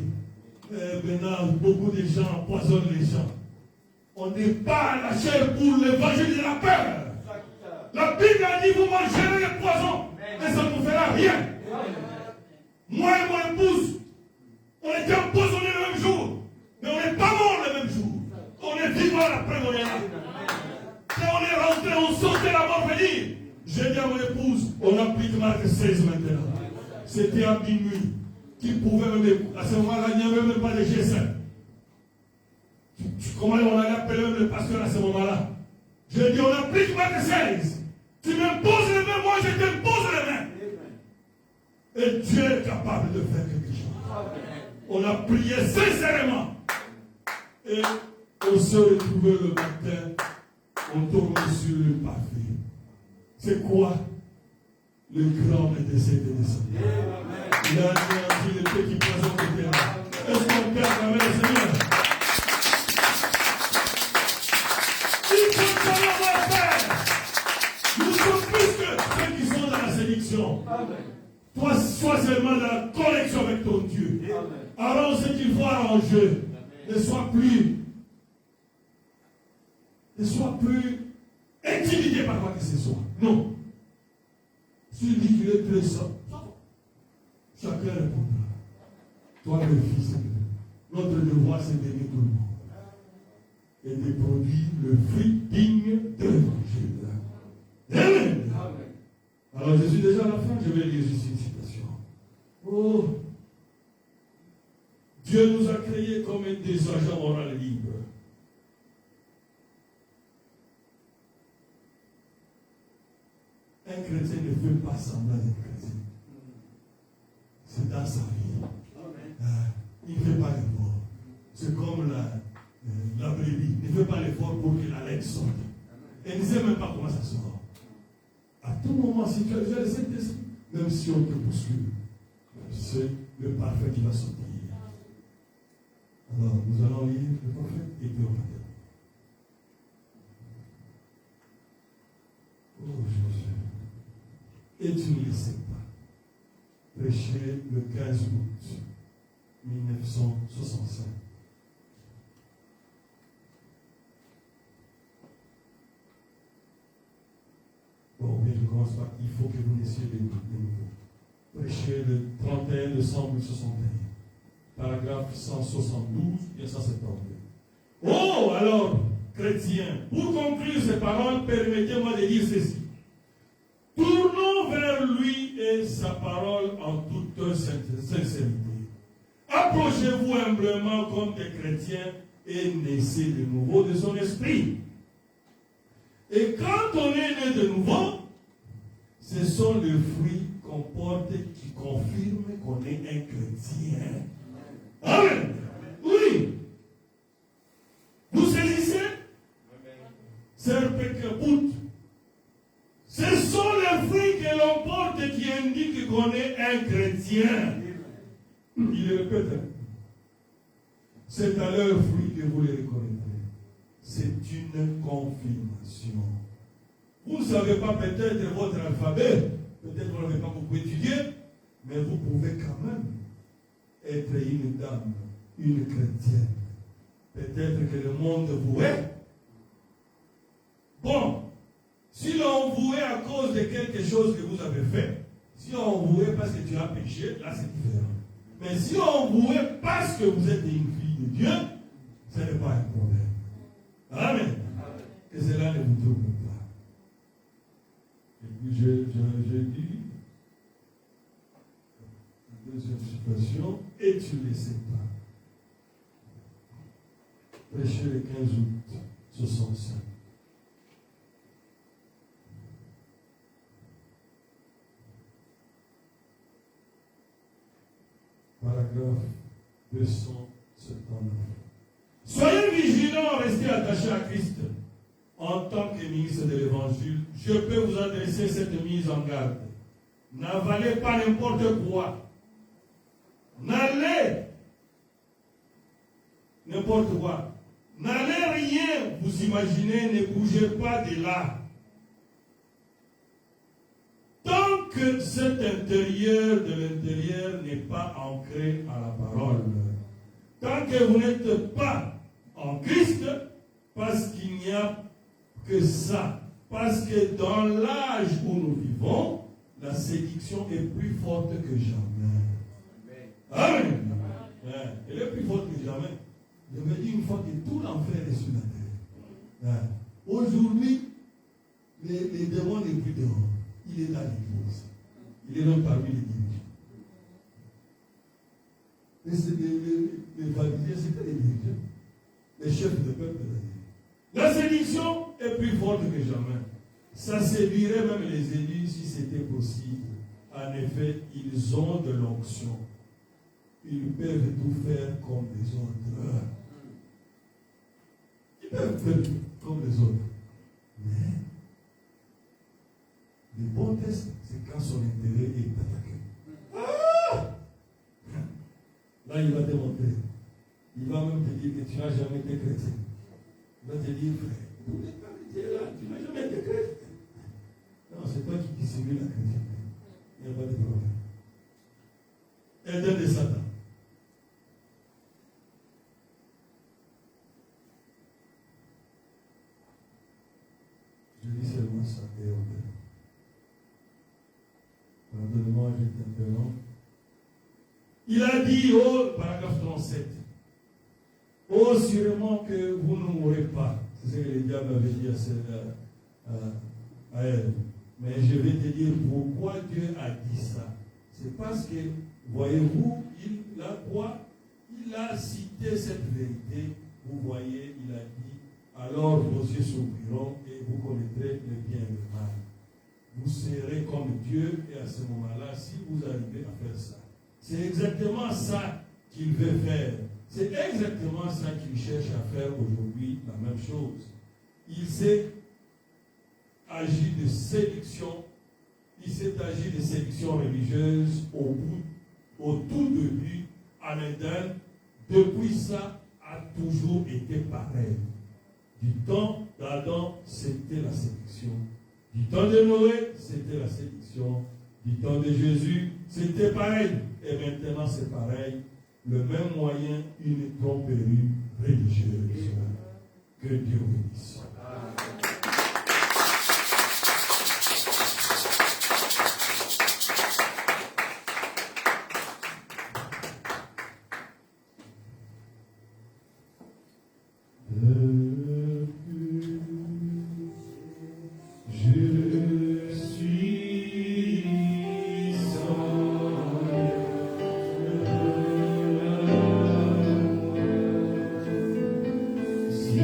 Maintenant, beaucoup de gens empoisonnent les gens. On n'est pas à la chair pour l'évangile de la peur. La Bible a dit, vous mangerez les poisons, mais ça ne vous fera rien. Moi et mon épouse, on était empoisonnés le même jour, mais on n'est pas morts le même jour. On est vivant après mon là. Quand on est rentré, on sentait la mort venir. J'ai dit à mon épouse, on applique Marc 16 maintenant. C'était à minuit. Qui pouvait même, à ce moment-là, il n'y avait même pas de G5. Comment on allait appeler même le pasteur à ce moment-là? J'ai dit, on applique Marc 16. Tu m'imposes les mains, moi je t'impose les mains. Et Dieu est capable de faire quelque chose. On a prié sincèrement. Et on se retrouvait le matin, on tournait sur le pavé. C'est quoi? Le grand médecin de descendu. Il a anéanti les petits poisons qui étaient là. Est-ce qu'on peut acclamer le Seigneur? Il faut savoir faire. Nous sommes plus que ceux qui sont dans la séduction. Toi, sois seulement dans la connexion avec ton Dieu. Arrange ce qu'il faut arranger. Ne sois plus intimidé par quoi que ce soit. Non. Si tu dis qu'il est très simple, chacun répondra. Toi, le Fils de Dieu. Notre devoir, c'est d'aimer tout le monde. Et de produire le fruit digne de l'Évangile. Amen. Alors, je suis déjà à la fin, je vais lire juste une citation. Oh, Dieu nous a créés comme des agents moraux libres. Un chrétien ne fait pas semblant d'être chrétien. C'est dans sa vie. Il ne fait pas l'effort. C'est comme la brebis. Il ne fait pas l'effort pour que la laine sorte. Et il ne sait même pas comment ça sort. À tout moment, si tu as déjà le Saint-Esprit, même si on te poursuit, c'est le parfait qui va sortir. Alors, nous allons lire le prophète et puis on va dire. Oh Jésus. Et tu ne le sais pas. Prêché le 15 août 1965. Bon, bien, je commence par il faut que vous laissiez les nouveaux. Prêché le 31 décembre 1961. Paragraphe 172 et 172. Oh, alors, chrétiens, pour conclure ces paroles, permettez-moi de dire ceci. Tournons vers lui et sa parole en toute sincérité. Approchez-vous humblement comme des chrétiens et naissez de nouveau de son esprit. Et quand on est né de nouveau, ce sont les fruits qu'on porte qui confirment qu'on est un chrétien. Amen. Oui. Vous saisissez? Serpekeput. Ce sont les fruits que l'on porte qui indiquent qu'on est un chrétien. Il répète. C'est à leurs fruits que vous les reconnaîtrez. C'est une confirmation. Vous ne savez pas peut-être votre alphabet, peut-être vous n'avez pas beaucoup étudié, mais vous pouvez quand même être une dame, une chrétienne. Peut-être que le monde vous est. Bon, si l'on vous est à cause de quelque chose que vous avez fait, Si on vouait parce que tu as péché, là c'est différent. Mais si on vouait parce que vous êtes une fille de Dieu, ce n'est pas un problème. Amen. Que cela ne vous trouble pas. Et puis je dis, la deuxième situation, et tu ne les sais pas. Prêcher le 15 août 65. Paragraphe 279. Soyez vigilants, restez attachés à Christ. En tant que ministre de l'Évangile, je peux vous adresser cette mise en garde. N'avalez pas n'importe quoi. N'allez n'importe quoi. N'allez rien vous imaginer, ne bougez pas de là. Tant que cet intérieur de l'intérieur n'est pas ancré à la parole, tant que vous n'êtes pas en Christ, parce qu'il n'y a que ça, parce que dans l'âge où nous vivons, la séduction est plus forte que jamais. Amen. Amen. Elle est plus forte que jamais. Je me dis une fois que tout l'enfer est sur la terre. Aujourd'hui, les démons n'est plus dehors. Il est dans l'église. Il est même parmi les dirigeants. Les pharisiens, c'était les dirigeants. Les chefs de peuple. La séduction est plus forte que jamais. Ça séduirait même les élus si c'était possible. En effet, ils ont de l'onction. Ils peuvent tout faire comme les autres. Ils peuvent faire tout comme les autres. Mais le bon test, c'est quand son intérêt est attaqué. Ah! Là, il va te montrer. Il va même te dire que tu n'as jamais été chrétien. Il va te dire, frère, vous n'êtes pas chrétien là, tu n'as jamais été chrétien. Non, c'est toi qui dissimule la chrétienté. Il n'y a pas de problème. Aide de Satan. Je dis seulement ça et on verra. Pardonnez-moi, je t'interromps. Il a dit au paragraphe 37, oh, sûrement que vous ne mourrez pas. C'est ce que le diable avait dit à elle. Mais je vais te dire pourquoi Dieu a dit ça. C'est parce que, voyez-vous, il a cité cette vérité. Vous voyez, il a dit, alors vos yeux s'ouvriront et vous connaîtrez le bien et le mal. Vous serez comme Dieu, et à ce moment-là, si vous arrivez à faire ça, c'est exactement ça qu'il veut faire. C'est exactement ça qu'il cherche à faire aujourd'hui, la même chose. Il s'est agi de séduction, il s'est agi de séduction religieuse au tout début, en Éden. Depuis ça, a toujours été pareil. Du temps d'Adam, c'était la séduction. Du temps de Noé, c'était la séduction. Du temps de Jésus, c'était pareil. Et maintenant, c'est pareil. Le même moyen, une tromperie religieuse. Que Dieu bénisse. Si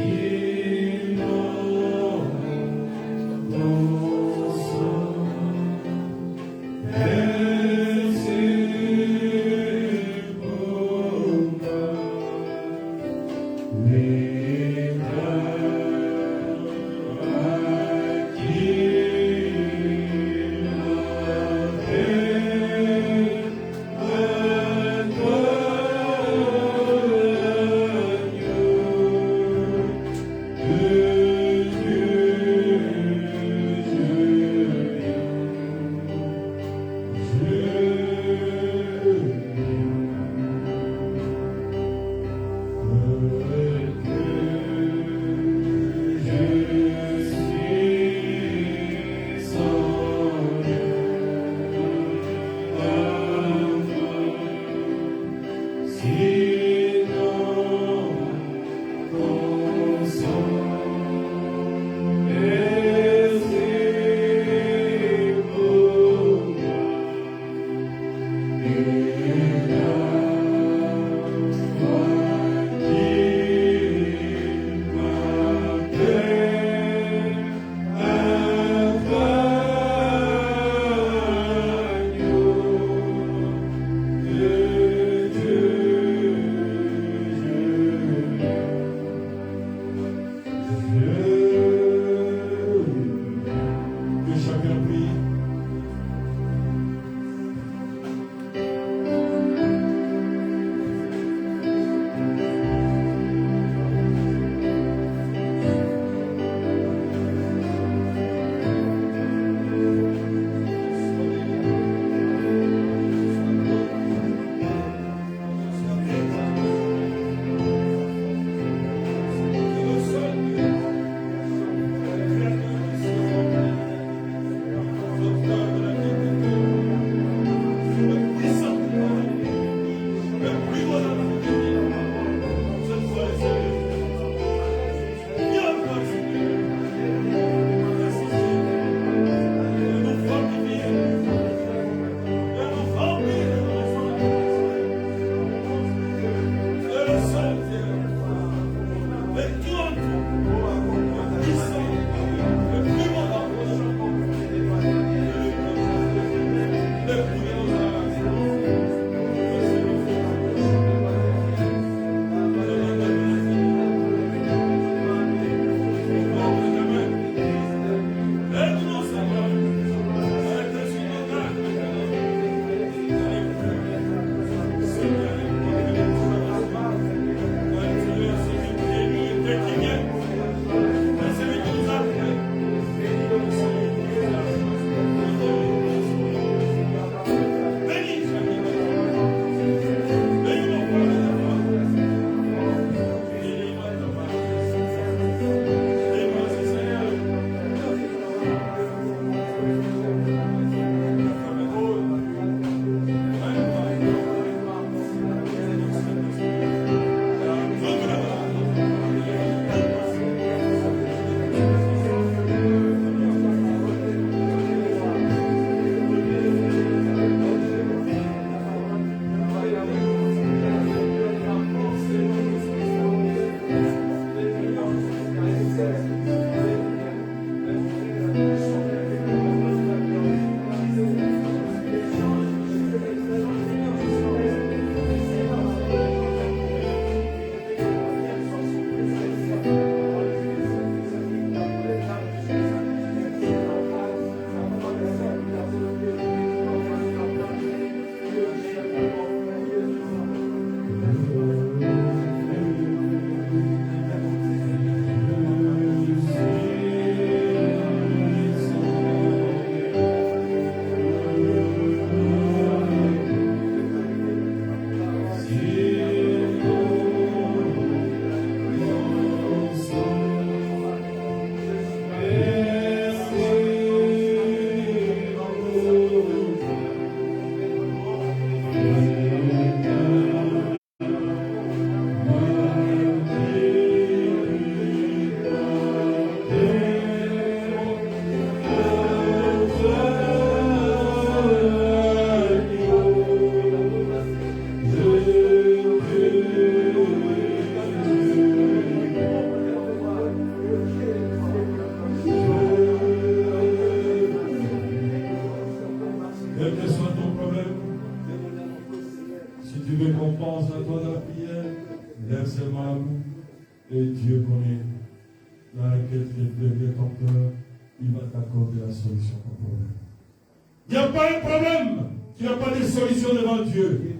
Il n'y a pas un problème qui n'a pas de solution devant Dieu.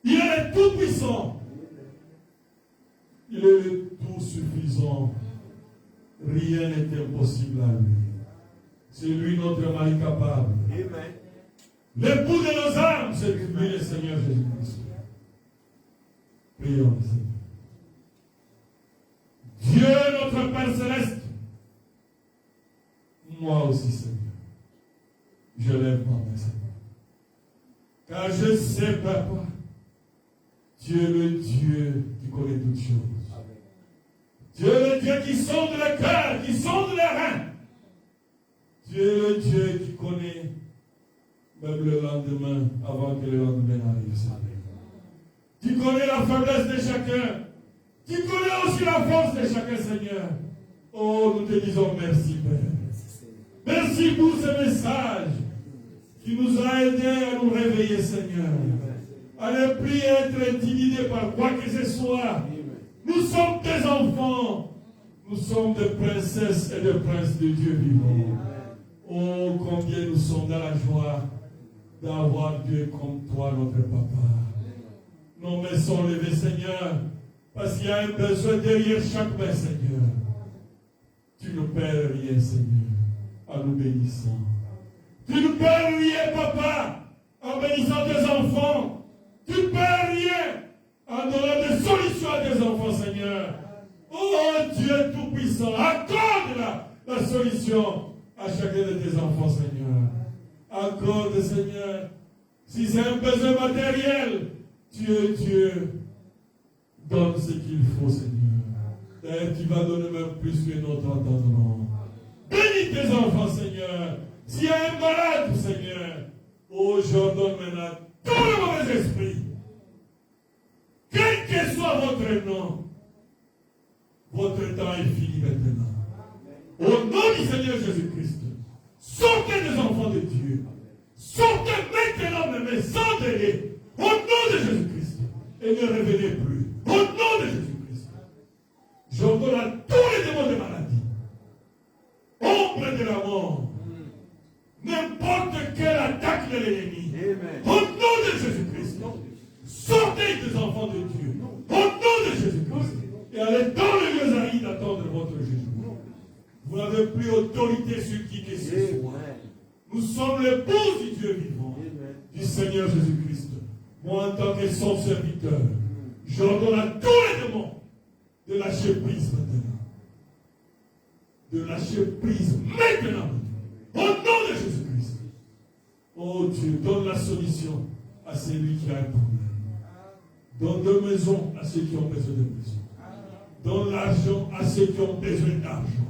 Il est le tout-puissant. Il est le tout-suffisant. Rien n'est impossible à lui. C'est lui notre mari capable. L'époux de nos âmes, c'est lui le Seigneur Jésus-Christ. Prions, Seigneur. Dieu notre Père Céleste, moi aussi, Seigneur, je lève ma main, Seigneur. Car je sais, Papa, Dieu est le Dieu qui connaît toutes choses. Dieu est le Dieu qui sonde le cœur, qui sonde les reins. Dieu est le Dieu qui connaît même le lendemain, avant que le lendemain arrive, Seigneur. Tu connais la faiblesse de chacun. Tu connais aussi la force de chacun, Seigneur. Oh, nous te disons merci, Père. Merci pour ce message qui nous a aidés à nous réveiller, Seigneur. À ne plus être intimidés par quoi que ce soit. Nous sommes tes enfants. Nous sommes des princesses et des princes de Dieu vivant. Oh, combien nous sommes dans la joie d'avoir Dieu comme toi, notre Papa. Nos mains sont levées, Seigneur, parce qu'il y a un besoin derrière chaque main, Seigneur. Tu ne perds rien, Seigneur, en nous bénissant. Tu ne perds rien, Papa, en bénissant tes enfants. Tu ne perds rien en donnant des solutions à tes enfants, Seigneur. Oh, Dieu Tout-Puissant, accorde la solution à chacun de tes enfants, Seigneur. Accorde, Seigneur. Si c'est un besoin matériel, Dieu, donne ce qu'il faut, Seigneur. Et tu vas donner même plus que notre entendement. Bénis tes enfants, Seigneur. S'il y a un malade, Seigneur, oh, j'ordonne maintenant tous les mauvais esprits. Quel que soit votre nom, votre temps est fini maintenant. Au nom du Seigneur Jésus-Christ, sortez des enfants de Dieu. Sortez maintenant, mes sans délai. Au nom de Jésus-Christ. Et ne revenez plus. Au nom de Jésus-Christ. J'ordonne à tous les démons de maladie. Ombre de la mort. N'importe quelle attaque de l'ennemi. Au nom de Jésus-Christ. Sortez des enfants de Dieu. Au nom de Jésus-Christ. Et allez dans le lieu aride attendre votre jugement. Vous n'avez plus autorité sur qui que ce soit. Nous sommes l'épouse du Dieu vivant, du Seigneur Jésus-Christ. Moi, en tant que son serviteur, j'ordonne à tous les démons de lâcher prise maintenant. De lâcher prise maintenant. Au nom de Jésus-Christ. Oh Dieu, donne la solution à celui qui a un problème. Donne de maisons à ceux qui ont besoin de maison. Donne l'argent à ceux qui ont besoin d'argent.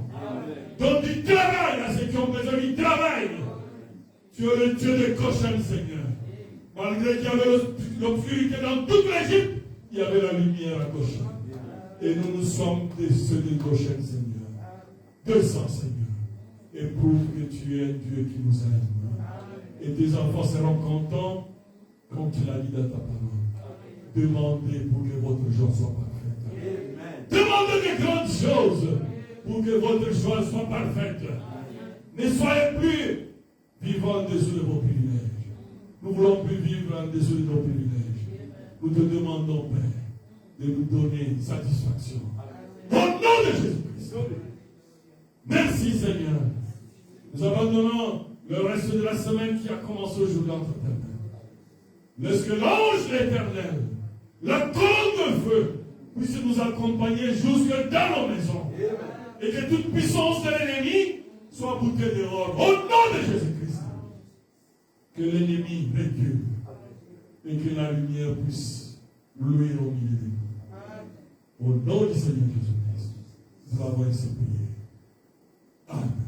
Donne du travail à ceux qui ont besoin du travail. Tu es le Dieu de Goshen, Seigneur. Malgré qu'il y avait l'obscurité dans toute l'Égypte, il y avait la lumière à Goshen. Et nous sommes de ceux de Goshen, Seigneur. 200, Seigneur. Et prouve que tu es un Dieu qui nous aime. Et tes enfants seront contents, comme tu l'as dit dans ta parole. Demandez pour que votre joie soit parfaite. Demandez de grandes choses pour que votre joie soit parfaite. Ne soyez plus vivant en dessous de vos privilèges. Nous voulons plus vivre en dessous de nos privilèges. Nous te demandons, Père, de nous donner satisfaction. Au nom de Jésus-Christ. Merci, Seigneur. Nous abandonnons le reste de la semaine qui a commencé aujourd'hui entre tes mains. Laisse que l'ange de l'Éternel, la colonne de feu, puisse nous accompagner jusque dans nos maisons. Et que toute puissance de l'ennemi soit boutée dehors. Au nom de Jésus-Christ. Que l'ennemi recule. et que la lumière puisse louer au milieu de nous. Au nom du Seigneur Jésus-Christ, nous avons ainsi prié. Amen.